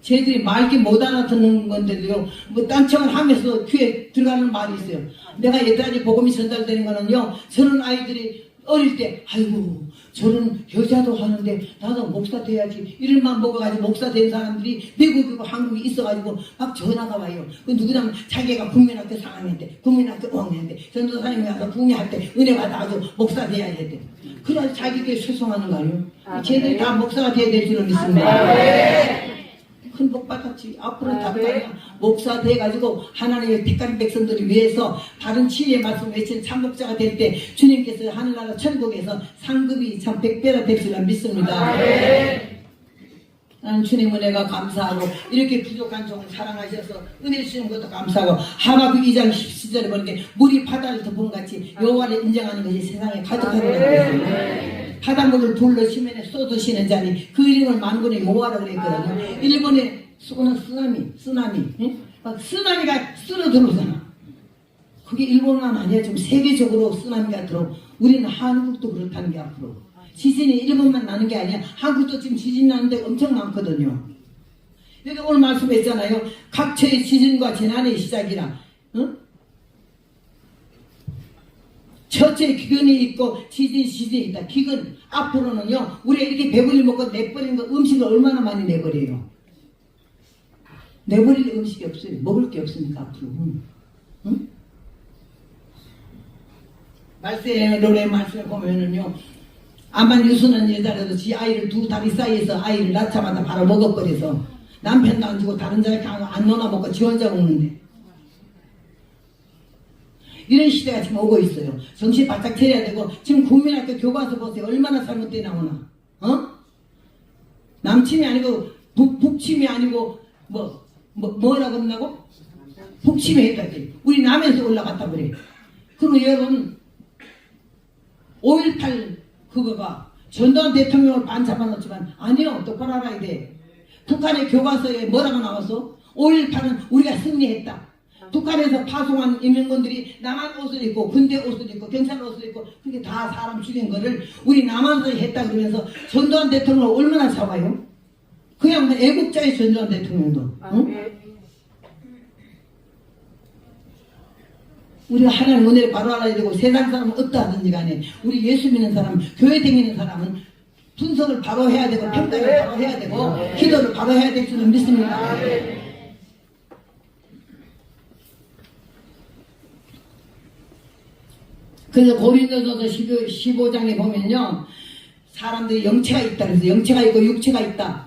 쟤들이 말기 못 알아듣는 건데도요 뭐 딴청을 하면서 귀에 들어가는 말이 있어요. 내가 여태까지 복음이 전달되는 거는요 저런 아이들이 어릴 때 아이고 저는 여자도 하는데 나도 목사 돼야지 이름만 먹어가지고 목사 된 사람들이 미국이고 한국에 있어가지고 막 전화가 와요. 그 누구냐면 자기가 국민학교 4학년인데 국민학교 5학년인데 전도사님이 와서 국민할 때 은혜 받아가지고 목사 돼야 돼. 그래서 자기에게 소송하는 거 아니에요. 쟤들이 다 목사가 돼야 될 줄은 믿습니다. 큰 복 받았지. 앞으로는 답답해. 목사 돼가지고 하나님의 택한 백성들을 위해서 바른 진리의 말씀 외친 참목자가 될 때 주님께서 하늘나라 천국에서 상급이 참 100배나 될 줄은 믿습니다. 나는 주님 은혜가 감사하고 이렇게 부족한 종을 사랑하셔서 은혜 주시는 것도 감사하고 하박국 2장 17절에 보는데 물이 바다를 덮은 같이 여호와를 인정하는 것이 세상에 가득하다고 그랬어요. 바닷물을 불러 시면에 쏟으시는 자니 그 이름을 만군의 여호와라고 그랬거든요. 일본에 쓰나미 응? 막 쓰나미가 쓸어 들어오잖아. 그게 일본만 아니야. 좀 세계적으로 쓰나미가 들어. 우리는 한국도 그렇다는 게 앞으로 지진이 일본만 나는 게 아니야. 한국도 지금 지진 나는 데 엄청 많거든요. 여기 오늘 말씀했잖아요. 각처의 지진과 재난의 시작이라. 응? 첫째 기근이 있고 시즌이 있다. 기근 앞으로는요. 우리가 이렇게 배불리 먹고 내버린 거 음식을 얼마나 많이 내버려요. 내버릴 음식이 없어요. 먹을 게 없으니까 앞으로. 응? 말세로의 말씀을 보면은요. 암만 유순한 여자라도 지 아이를 두 다리 사이에서 아이를 낳자마자 바로 먹어버려서 남편도 안 주고 다른 자에게 안 넣어놔 먹고 지 혼자 먹는데 이런 시대가 지금 오고 있어요. 정신 바짝 차려야 되고 지금 국민학교 교과서 보세요. 얼마나 잘못돼 나오나. 남침이 아니고 북침이 아니고 뭐라고 한다고? 북침이 했다지. 우리 남에서 올라갔다 그래. 그리고 여러분 5.18 그거가 전두환 대통령을 반 잡아놓지만 아니요. 똑바로 알아야 돼. 북한의 교과서에 뭐라고 나왔어? 5.18은 우리가 승리했다. 북한에서 파송한 인민군들이 남한 옷을 입고 군대 옷을 입고 경찰 옷을 입고 그게 다 사람 죽인 거를 우리 남한에서 했다 그러면서 전두환 대통령을 얼마나 잡아요? 그냥 애국자의 전두환 대통령도. 응? 우리가 하나님 은혜를 바로 알아야 되고 세상 사람은 어떠하든지 간에 우리 예수 믿는 사람 교회 다니는 사람은 분석을 바로 해야 되고 평가를 바로 해야 되고 기도를 바로 해야 될 줄은 믿습니다. 그래서 고린도전서 15장에 보면요. 사람들이 영체가 있다. 그래서 영체가 있고 육체가 있다.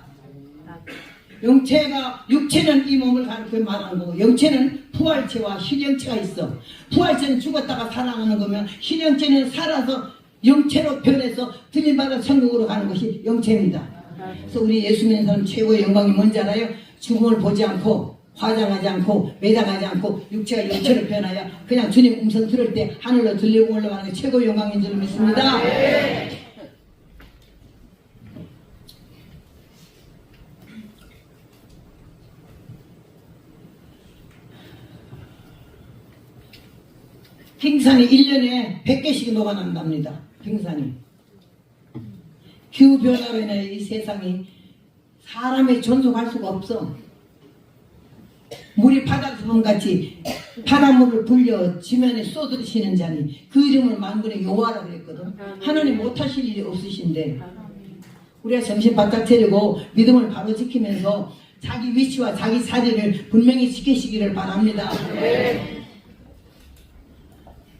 육체는 이 몸을 가리켜 말하는 거고 영체는 부활체와 신영체가 있어. 부활체는 죽었다가 살아나는 거면 신영체는 살아서 영체로 변해서 들림받아 천국으로 가는 것이 영체입니다. 그래서 우리 예수 믿는 사람 최고의 영광이 뭔지 알아요? 죽음을 보지 않고 화장하지 않고 매장하지 않고 육체가 영체로 변하여 그냥 주님 음성 들을 때 하늘로 들리고 올라가는 게 최고의 영광인 줄 믿습니다. 빙산이 1년에 100개씩 녹아난답니다. 빙산이. 기후변화로 인해 이 세상이 사람의 존속할 수가 없어. 물이 바닷수분같이 바닷물을 불려 지면에 쏟으시는 자니 그 이름을 만군의 여호와라고 그랬거든. 하나님 못하실 일이 없으신데 우리가 정신 바짝 차리고 믿음을 바로 지키면서 자기 위치와 자기 자리를 분명히 지키시기를 바랍니다.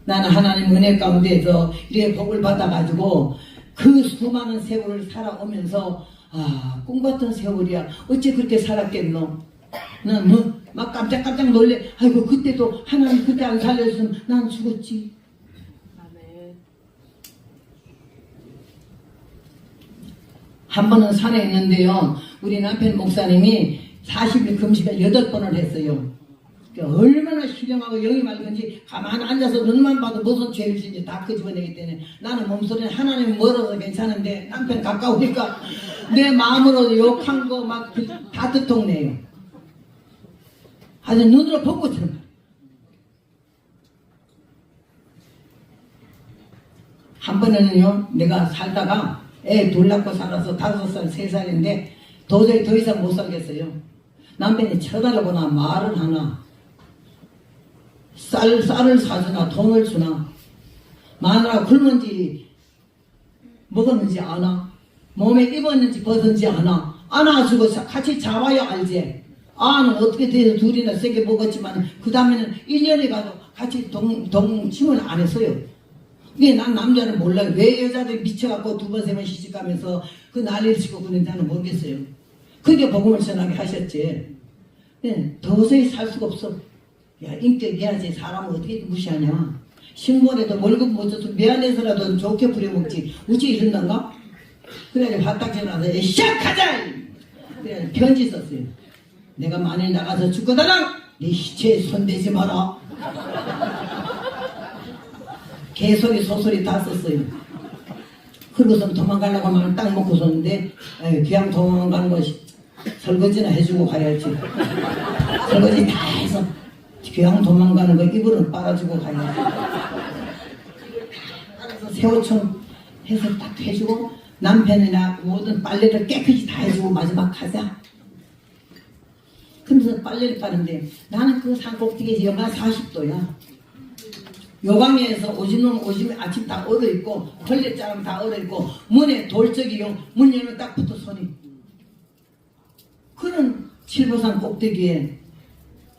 나는 하나님 은혜 가운데에서 이렇게 복을 받아가지고 그 수많은 세월을 살아오면서 꿈같은 세월이야. 어째 그렇게 살았겠노? 난 막 깜짝깜짝 놀래. 아이고 그때도 하나님 그때 안 살려줬으면 난 죽었지. 한 번은 산에 있는데요. 우리 남편 목사님이 40일 금식을 8번을 했어요. 얼마나 신령하고 영이 맑은지 가만히 앉아서 눈만 봐도 무슨 죄를 진지 다 끄집어내기 때문에 나는 몸소리는 하나님 멀어서 괜찮은데 남편 가까우니까 내 마음으로 욕한 거 막 다 듣통내요. 아주 눈으로 본 것처럼. 한 번에는요 내가 살다가 애 둘 낳고 살아서 5살, 3살인데 도저히 더 이상 못 살겠어요. 남편이 쳐다보거나 말을 하나, 쌀을 사주나 돈을 주나, 마누라 굶은지 먹었는지 아나, 몸에 입었는지 벗었는지 아나, 안아주고 같이 잡아야 알지. 아는 어떻게 돼서 둘이나 세게 먹었지만 그 다음에는 1년에 가도 같이 동침을 안 했어요. 이게 난 남자는 몰라요. 왜 여자들이 미쳐갖고 2번, 3번 시집가면서 그 난리를 치고 그런지는 모르겠어요. 그게 복음을 전하게 하셨지. 네, 도저히 살 수가 없어. 야, 인격이야지. 사람을 어떻게 무시하냐. 신문에도 월급 못 줘서 미안해서라도 좋게 부려먹지. 어찌 이런단가? 그래가지고 화딱지 나서 시작하자! 그래 편지 썼어요. 내가 만일 나가서 죽거다랑 네 시체에 손대지 마라. 개소리 소소리 다 썼어요. 그러고선 도망가려고 하면 딱 먹고 섰는데 그냥 도망가는 것이 설거지나 해주고 가야지. 설거지 다 해서 그냥 도망가는 거 이불은 빨아주고 가야지. 그래서 새우청 해서 딱 해주고 남편이나 모든 빨래를 깨끗이 다 해주고 마지막 가자. 그래서 빨래를 빠는데 나는 그 산꼭대기에서 영하 40도야. 요강에서 오줌 아침 다 얼어있고 걸레자람 다 얼어있고 문에 돌적이요. 문 열면 딱 붙어 손이. 그런 칠보산 꼭대기에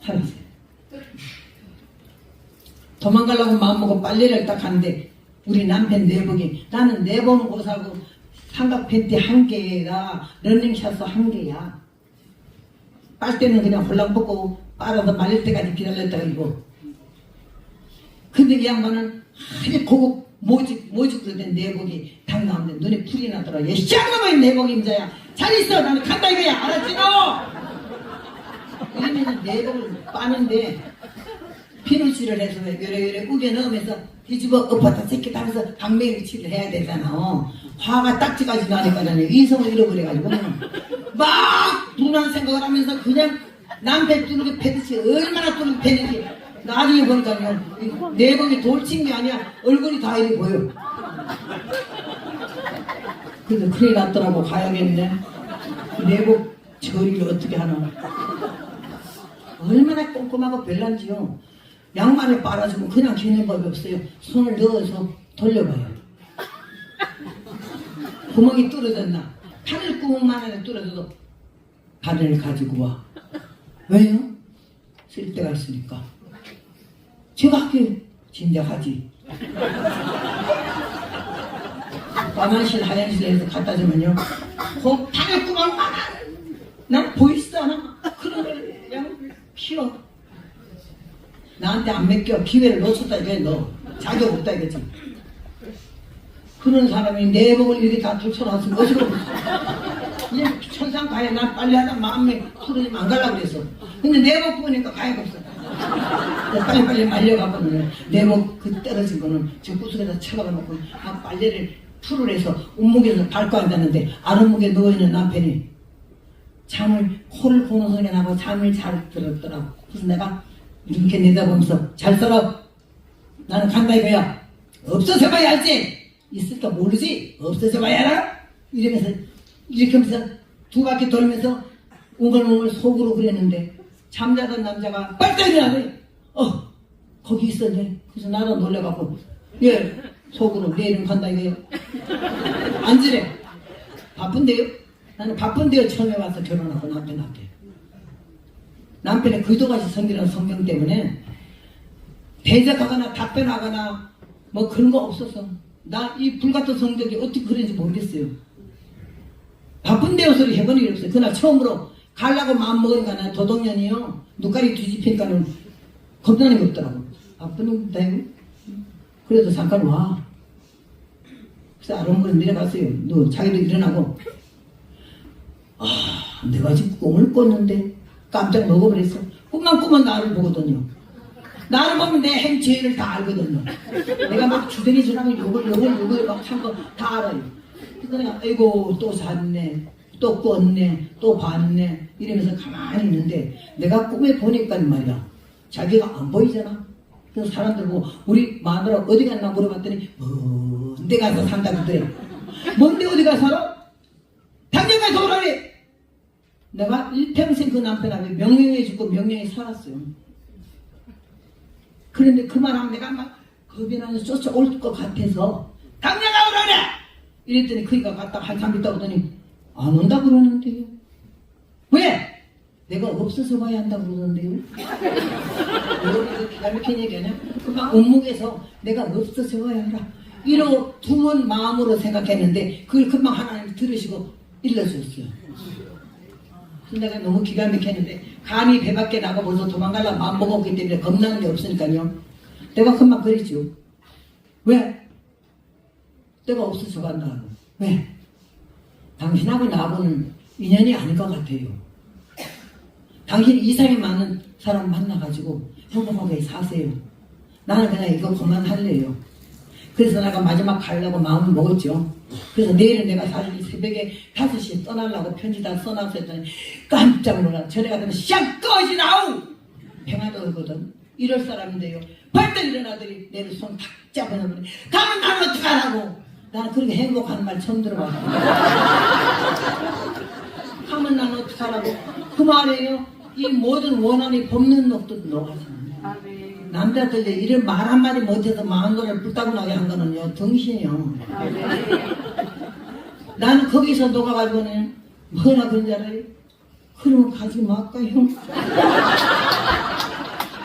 살았어요. 도망가려고 마음먹고 빨래를 딱 하는데 우리 남편 내복이 나는 내복 옷하고 삼각 팬티 1개가 러닝샷 1개야. 빨대는 그냥 홀랑 벗고 빨아서 말릴 때까지 기다렸다가 이거. 근데 이 양반은 아주 고급 모직도 된 내복이 딱 나오는데 눈에 풀이 나더라. 얘 쌍놈의 내복 임자야. 잘 있어. 나는 간다 이거야. 알았지 너? 이러면 내복을 빠는데 비누칠을 해서 요래 우겨 넣으면서 뒤집어 엎었다 새끼다 하면서 강매 위치를 해야 되잖아. 화가 딱지까지 나니까는 이성을 잃어버려가지고 막 둔한 생각을 하면서 그냥 남편 뚜르게 패듯이 얼마나 뚜르게 패는지 나중에 보니까요 내복이 돌친 게 아니야. 얼굴이 다 이리 보여. 그래서 큰일 났더라고. 가야겠네. 내복 처리를 어떻게 하나. 얼마나 꼼꼼하고 별난지요. 양말을 빨아주면 그냥 기는 법이 없어요. 손을 넣어서 돌려봐요. 구멍이 뚫어졌나. 바늘 구멍만 하나 뚫어져도 바늘을 가지고 와. 왜요? 쓸 데가 있으니까. 제가 학교에 진작하지. 까만실 하얀실에서 갖다 주면요 그 바늘 구멍만 난 보이지도 않아. 그런 걸 그냥 피워. 나한테 안 맡겨. 기회를 놓쳤다 이거야. 너 자격 없다 이거지. 그런 사람이 내복을 이렇게 다 펼쳐놨으면 어디로 그냥 천상 가야. 난 빨리 하다 마음에 소리면 안 가려고 그랬어. 근데 내복 보니까 가야가 없어. 빨리빨리 말려가거든요. 내복 그 떨어진 거는 저 구석에다 쳐박아놓고 빨래를 풀을 해서 온목에서 밟고 앉았는데 아랫목에 누워있는 남편이 잠을 코를 고는 소리가 나고 잠을 잘 들었더라고. 그래서 내가 이렇게 내다보면서 잘 살아. 나는 간다 이거야. 없어져 봐야 알지. 있을까 모르지. 없어져 봐야 알아. 이러면서 이렇게 하면서 2바퀴 돌면서 웅글웅글 속으로 그랬는데 잠자던 남자가 빨리 일어나네. 거기 있었네. 그래서 나도 놀래갖고 예 속으로 내일은 간다 이거요. 앉으래. 바쁜데요? 나는 바쁜데요. 처음에 와서 결혼하고 남편한테. 남편의 그도같이 섬기는 성경 때문에 대적하거나 답변하거나 뭐 그런 거 없어서 나 이 불같은 성격이 어떻게 그런지 모르겠어요. 바쁜데요 소리 해본 일이 없어요. 그날 처음으로 가려고 마음먹으니까 나 도덕년이요 눈깔이 뒤집히니까는 겁나는 게 없더라고. 바쁜데요? 그래도 잠깐 와. 그래서 아롱을 내려갔어요. 너 자기도 일어나고 내가 지금 꿈을 꿨는데 깜짝 먹어버렸어. 꿈만 꾸면 나를 보거든요. 나를 보면 내 행죄를 다 알거든요. 내가 막 주댕이 주라고 요걸 막 한 거 다 알아요. 그래서 내가 아이고 또 잤네 또 꿨네 또 봤네 이러면서 가만히 있는데 내가 꿈에 보니까 말이야 자기가 안 보이잖아. 그래서 사람들 보고 우리 마누라 어디 갔나 물어봤더니 먼데 가서 산다 그래. 뭔데 어디가 살아? 당장 가서 오라래. 내가 일평생 그 남편한테 명령해 주고 명령해 살았어요. 그런데 그 말하면 내가 막 겁이 나서 쫓아올 것 같아서 당장 가오라래. 이랬더니 그이가 갔다가 한참 있다 오더니 안 온다 그러는데요. 왜? 내가 없어서 와야 한다고 그러는데요. 여러분들 기가 막힌 얘기 아니야? 금방 온목에서 내가 없어서 와야 하라. 이러고 두번 마음으로 생각했는데 그걸 금방 하나님 들으시고 일러줬어요. 내가 너무 기가 막혔는데 감히 배 밖에 나가면서 도망가려고 마음 먹었기 때문에 겁나는 게 없으니까요. 내가 금방 그랬죠. 왜? 내가 없어서 간다고. 왜? 당신하고 나하고는 인연이 아닐 것 같아요. 당신 이상이 많은 사람 만나가지고 행복하게 사세요. 나는 그냥 이거 그만할래요. 그래서 내가 마지막 가려고 마음을 먹었죠. 그래서 내일은 내가 사실 새벽에 5시에 떠나려고 편지 다 써놔서 했더니 깜짝 놀라. 전에 가더니 샥 꺼지 나우! 평화도거든. 이럴 사람인데요. 벌떡 일어나더니 내를 손 탁 잡아놓으면 가면 나는 어떡하라고. 나는 그렇게 행복한 말 처음 들어봤어. 가면 나는 어떡하라고. 그 말이에요. 이 모든 원한이 법는 놈도 녹아지는 남자들 이런 말 한마디 못해서 마음을 불타고 나게 한 거는요 덩신이요. 나는 거기서 녹아가지고는 뭐라 그런 줄 알아요? 그러면 가지 말까요?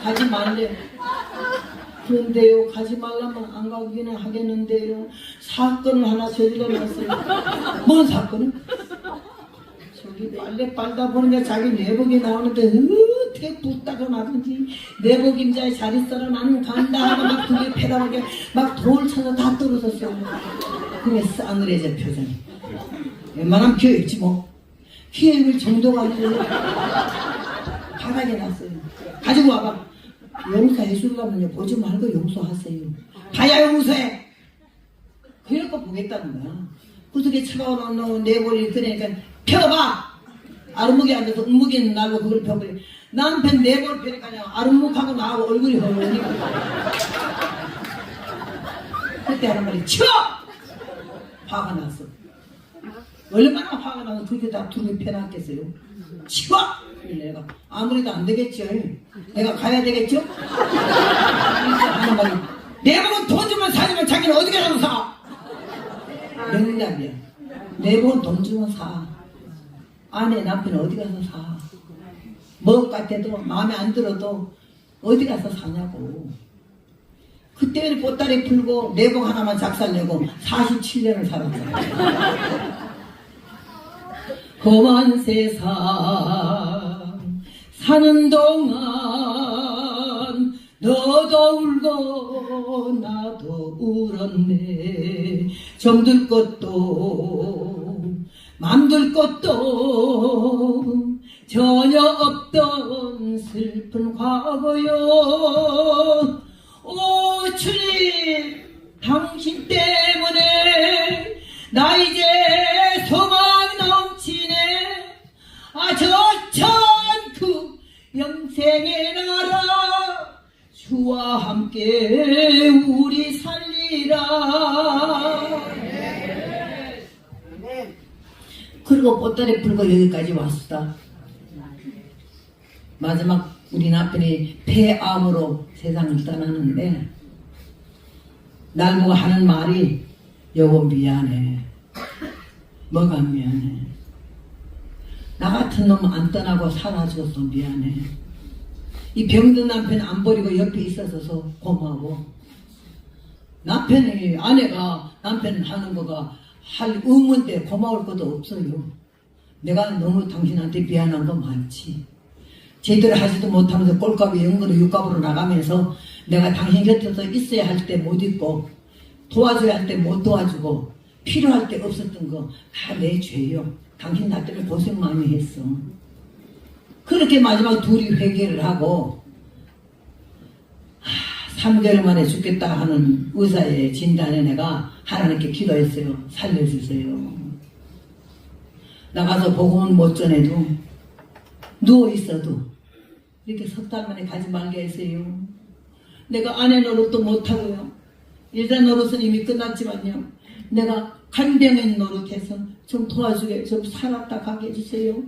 가지 말래. 그런데요 가지 말라면 안 가기는 하겠는데요 사건을 하나 저질러 놨어요. 뭔 사건을? 저기 빨래 빨다 보니까 자기 내복이 나오는데 어떻게 붙다가 나든지 내복 임자에 잘 있어라 나는 간다 하고 막 그게 패다하게 막 돌 쳐서 다 떨어졌어요. 그게 싸늘해져 표정이. 웬만하면 기어있지 뭐. 기어입을 정도가 아니고 바닥에 났어요. 가지고 와봐. 용서해 주려면요 보지 말고 용서하세요. 봐야 용서해. 그럴 거 보겠다는 거야. 구석에 차가운 내버리 그러니까 펴봐. 아랫목에 앉아서 음목에 나고 그걸 펴버려. 남편 내버려 펴니까 아랫목하고 나하고 얼굴이 허물으니까 그때 하는 말이 쳐! 화가 났어. 얼마나 화가 나서 그렇게 다 둘이 펴놨겠어요. 치워! 내가 아무래도 안 되겠죠. 내가 가야 되겠죠? 하는 말이 내복은 돈 주면 사지만 자기는 어디 가서 사? 명답이야. 내복은 돈 주면 사. 아내 남편은 어디 가서 사? 먹을 것 같아도 마음에 안 들어도 어디 가서 사냐고. 그때는 보따리 풀고 내복 하나만 작살내고 47년을 살았잖아. 험한 세상 사는 동안 너도 울고 나도 울었네. 정들 것도 맘들 것도 전혀 없던 슬픈 과거요. 오 주님 당신 때문에 나 이제 소망이 넘치네. 아 저천 그 영생의 나라 주와 함께 우리 살리라. 그리고 보따리 풀고 여기까지 왔다. 마지막 우리 남편이 폐암으로 세상을 떠나는데 날 보고 하는 말이 여보 미안해. 뭐가 미안해? 나 같은 놈 안 떠나고 살아줘서 미안해. 이 병든 남편 안 버리고 옆에 있어서 고마워. 남편이 아내가 남편 하는 거가 할 의무인데 고마울 것도 없어요. 내가 너무 당신한테 미안한 거 많지. 제대로 하지도 못하면서 꼴값이 영으로 육값으로 나가면서 내가 당신 곁에서 있어야 할 때 못 있고 도와줘야 할 때 못 도와주고 필요할 때 없었던 거 다 내 죄요. 당신 나 때문에 고생 많이 했어. 그렇게 마지막 둘이 회개를 하고 3개월 만에 죽겠다 하는 의사의 진단에 내가 하나님께 기도했어요. 살려주세요. 나가서 복음은 못 전해도 누워있어도 이렇게 석 달 만에 가지 말게 하세요. 내가 아내 노릇도 못하고요. 여자 노릇은 이미 끝났지만요. 내가 간병인 노릇해서 좀 도와주게, 좀 살았다 가게 해주세요.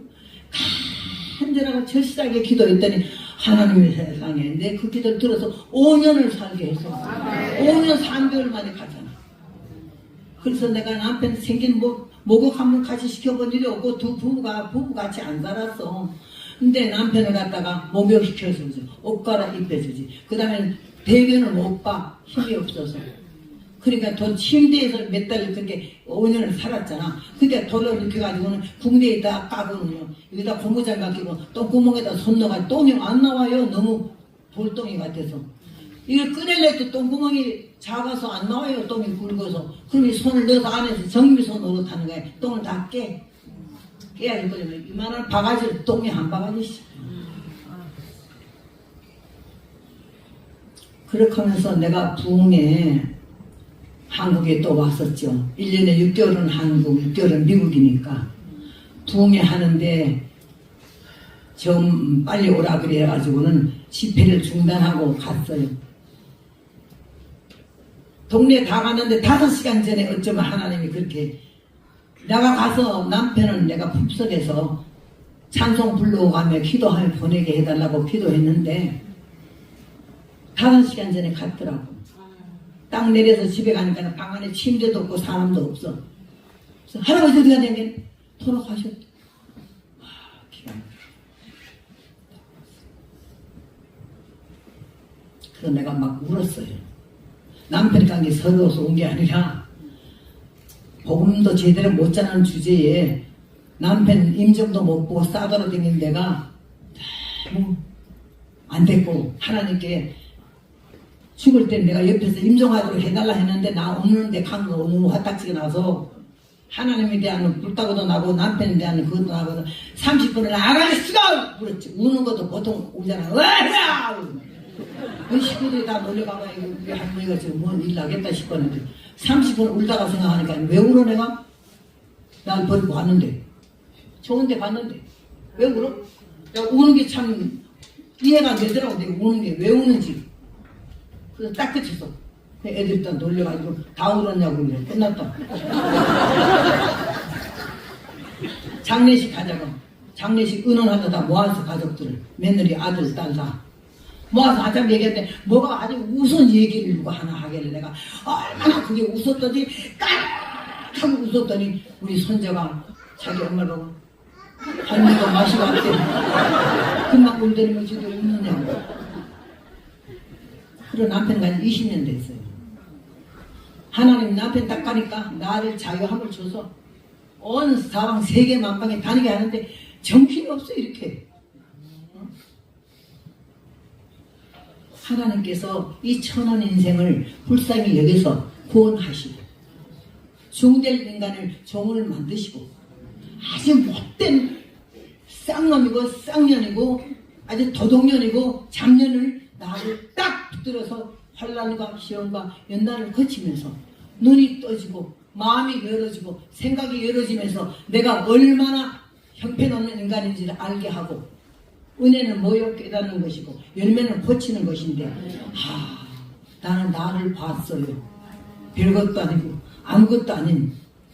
간절하고 절실하게 기도했더니 하나님의 세상에 내 그 기도를 들어서 5년을 살게 해서 5년 3개월 만에 가잖아. 그래서 내가 남편 생긴 목욕 한번 같이 시켜본 일이 없고 두 부부가 부부같이 안 살았어. 근데 남편을 갖다가 목욕시켜주지, 옷 갈아입혀주지. 그 다음에 대변을 못 봐. 힘이 없어서. 그러니까 돈 침대에서 몇 달 그렇게 5년을 살았잖아. 그러니까 돈을 이렇게 가지고는 궁대에다 까고는요. 여기다 고무장갑 끼고 똥구멍에다 손 넣어가 똥이 안 나와요. 너무 돌덩이 같아서. 이걸 꺼내려도 똥구멍이 작아서 안 나와요. 똥이 굵어서. 그럼 이 손을 넣어서 안에서 정미손 노릇하는 거야. 똥을 다 깨야지. 그러면 이만한 바가지를 똥이 한 바가지씩. 그렇게 하면서 내가 부흥에 한국에 또 왔었죠. 1년에 6개월은 한국, 6개월은 미국이니까. 부흥회 하는데 좀 빨리 오라 그래가지고는 집회를 중단하고 갔어요. 동네 다 갔는데 5시간 전에 어쩌면 하나님이 그렇게 내가 가서 남편은 내가 푹석에서 찬송 불러가며 기도하며 보내게 해달라고 기도했는데 5시간 전에 갔더라고. 딱 내려서 집에 가니까 방 안에 침대도 없고 사람도 없어. 그래서 할아버지 어디 가냐면 돌아가셨대. 기가 막혀. 그래서 내가 막 울었어요. 남편이 간게 서러워서 온 게 아니라 복음도 제대로 못 자는 주제에 남편 임정도 못 보고 싸돌아 다니는 데가 너무 안 됐고 하나님께 죽을 때 내가 옆에서 임종하도록 해달라 했는데 나 없는데 간 거 너무 화딱지가 나서 하나님에 대한 불타고도 나고 남편에 대한 그것도 나고 30분을 아가리 쓰가 그렇지. 우는 것도 보통 울잖아. 으아! 그 식구들이 다 놀려가봐. 우리 할머니가 지금 뭔 일 나겠다 싶었는데 30분 울다가 생각하니까 왜 울어 내가? 날 버리고 갔는데 좋은데 갔는데 왜 울어? 내가 우는 게 참 이해가 안 되더라고. 내가 우는 게 왜 우는지. 그래서 딱 그쳤어. 애들이 다 놀려가지고 다 울었냐고 그래. 끝났다. 장례식 하자고. 장례식 은원하다 다 모아서 가족들을 며느리 아들 딸 다 모아서 하자고 얘기했는데 뭐가 아주 우선 얘기를 누가 하나 하길래 내가 얼마나 그게 웃었더니 까락하고 웃었더니 우리 손자가 자기 엄마를 보고 할머니가 마시고 왔대. 금방 울더니 지도 웃느냐고. 그리고 남편과 20년 됐어요. 하나님 남편 딱 가니까 나를 자유함을 줘서 온 사방 세계 만방에 다니게 하는데 정신이 없어 이렇게. 하나님께서 이 천한 인생을 불쌍히 여겨서 구원하시고 중될 인간을 종을 만드시고 아주 못된 쌍놈이고 쌍년이고 아주 도둑년이고 잡년을 나를 딱 붙들어서 환난과 시험과 연단을 거치면서 눈이 떠지고 마음이 열어지고 생각이 열어지면서 내가 얼마나 형편없는 인간인지를 알게 하고 은혜는 뭐요? 깨닫는 것이고 열매는 고치는 것인데 나는 나를 봤어요. 별것도 아니고 아무것도 아닌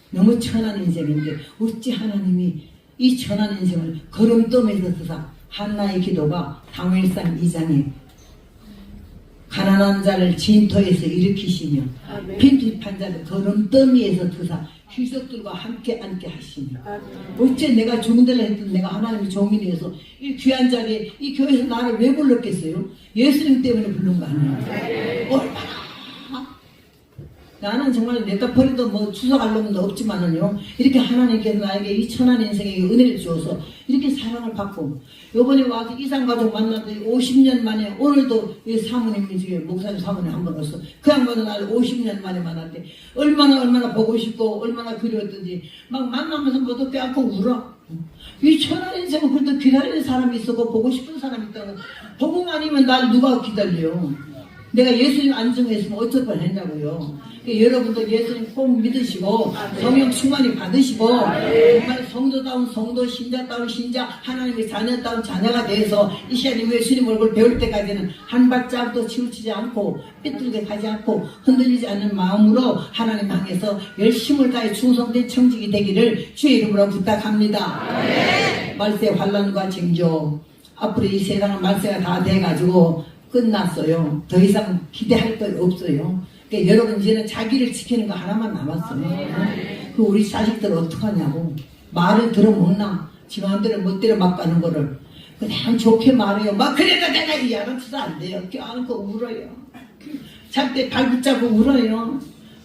너무 천한 인생인데 어찌 하나님이 이 천한 인생을 걸음더미에서 드사 한나의 기도가 사무엘상 2장에 가난한 자를 진토에서 일으키시며 빈집한 자를 걸음더미에서 드사 귀족들과 함께 앉게 하시며 어째 내가 죽은들라 했던 내가 하나님의 종인이어서 이 귀한 자리에 이 교회에서 나를 왜 불렀겠어요? 예수님 때문에 부른 거 아니에요? 얼마나 나는 정말 내가 버리도 뭐 추석할 놈도 없지만은요 이렇게 하나님께서 나에게 이 천한 인생에게 은혜를 주어서 이렇게 사랑을 받고 요번에 와서 이산가족 만났더니 50년 만에 오늘도 이 사모님이 지금 목사님 사모님 한 번 왔어. 그 양반은 나를 50년 만에 만났대. 얼마나 보고 싶고 얼마나 그리웠던지 막 만나면서 모두 껴안고 울어. 이 천한 인생은 그래도 기다리는 사람이 있었고 보고 싶은 사람이 있다고. 복음 아니면 날 누가 기다려요? 내가 예수님 안정했으면 어쩔 뻔했냐고요. 여러분도 예수님 꼭 믿으시고 성령 충만히 받으시고 정말 성도다운 성도, 신자다운 신자, 하나님의 자녀다운 자녀가 돼서 이 시간에 예수님 얼굴 배울 때까지는 한 발짝도 치우치지 않고 삐뚤게 가지 않고 흔들리지 않는 마음으로 하나님 향해서 열심을 다해 충성된 청직이 되기를 주의 이름으로 부탁합니다. 말세 환난과 징조, 앞으로 이 세상은 말세가 다 돼가지고 끝났어요. 더 이상 기대할 것 없어요. 그러니까 여러분 이제는 자기를 지키는 거 하나만 남았어요. 그 우리 자식들 어떡하냐고. 말을 들어먹나. 지 마음대로 멋대로 막 가는 거를 그냥 좋게 말해요. 막 그래도 내가 이 야단치도 안 돼요. 껴안고 울어요. 잘 때 발 붙잡고 울어요.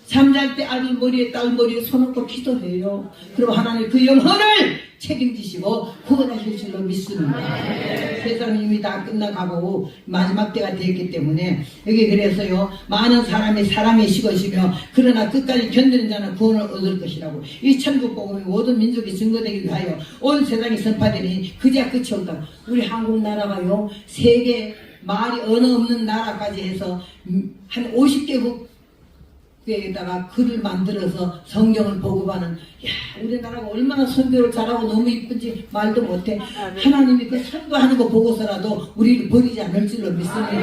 잠잘 때 아들 머리에 딸 머리에 손 얹고 기도해요. 그럼 하나님 그 영혼을 책임지시고 구원하실 줄로 믿습니다. 세상이 이미 다 끝나가고 마지막 때가 되었기 때문에 여기 그래서요 많은 사람이 사랑의 식것이며 그러나 끝까지 견디는 자는 구원을 얻을 것이라고 이 천국 복음이 모든 민족이 증거되기 위하여 온 세상에 선파되니 그제야 끝이 온다. 우리 한국 나라가요 세계 말이 언어 없는 나라까지 해서 한 50개국 에다가 글을 만들어서 성경을 보고하는 야 우리나라가 얼마나 선교를 잘하고 너무 이쁜지 말도 못해. 하나님이 그 선교하는 거 보고서라도 우리를 버리지 않을 줄로 믿습니다.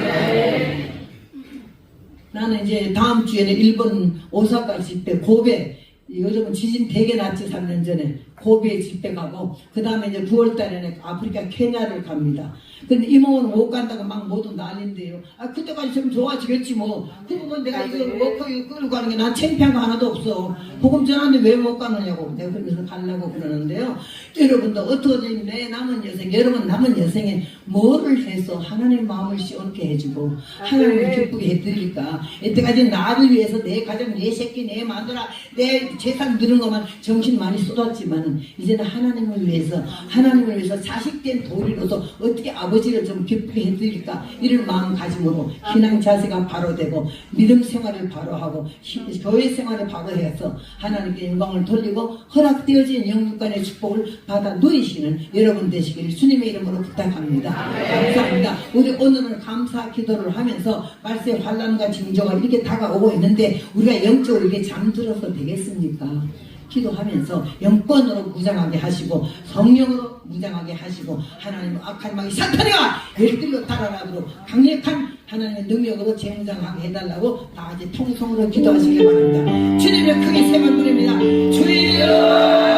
나는 이제 다음 주에는 일본 오사카 집회 고베 요즘은 지진 되게 났지 3년 전에 고베 집회 가고 그 다음에 이제 9월달에는 아프리카 케냐를 갑니다. 근데 이모는 못 간다고 막 모두 난린데요. 아 그때까지 좀 좋아지겠지 뭐. 그러면 내가 이거 워커 이거 끌고 가는 게 난 창피한 거 하나도 없어. 복음 전하는데 왜 못 가느냐고 내가 그러면서 가려고 그러는데요. 여러분도 어떻게 내 남은 여생 여러분 남은 여생에 뭐를 해서 하나님 마음을 시원케 해주고 하나님을 기쁘게 해드릴까. 이때까지 나를 위해서 내 가정 내 새끼 내 마누라 내 재산 드는 것만 정신 많이 쏟았지만은 이제는 하나님을 위해서 자식된 도리로서 어떻게 아버지를 좀 기쁘게 해드릴까 이런 마음가짐으로 신앙 자세가 바로 되고 믿음 생활을 바로 하고 교회 생활을 바로 해서 하나님께 영광을 돌리고 허락되어진 영육간의 축복을 받아 누리시는 여러분 되시길 주님의 이름으로 부탁합니다. 감사합니다. 우리 오늘은 감사 기도를 하면서 말세 환난과 징조가 이렇게 다가오고 있는데 우리가 영적으로 이렇게 잠들어서 되겠습니까? 기도하면서 영권으로 무장하게 하시고 성령으로 무장하게 하시고 하나님 악한 마귀 사탄이가 열들로 달아나도록 강력한 하나님의 능력으로 재무장하게 해달라고 다 같이 통성으로 기도하시기 바랍니다. 주님을 크게 세 번 부릅니다. 주여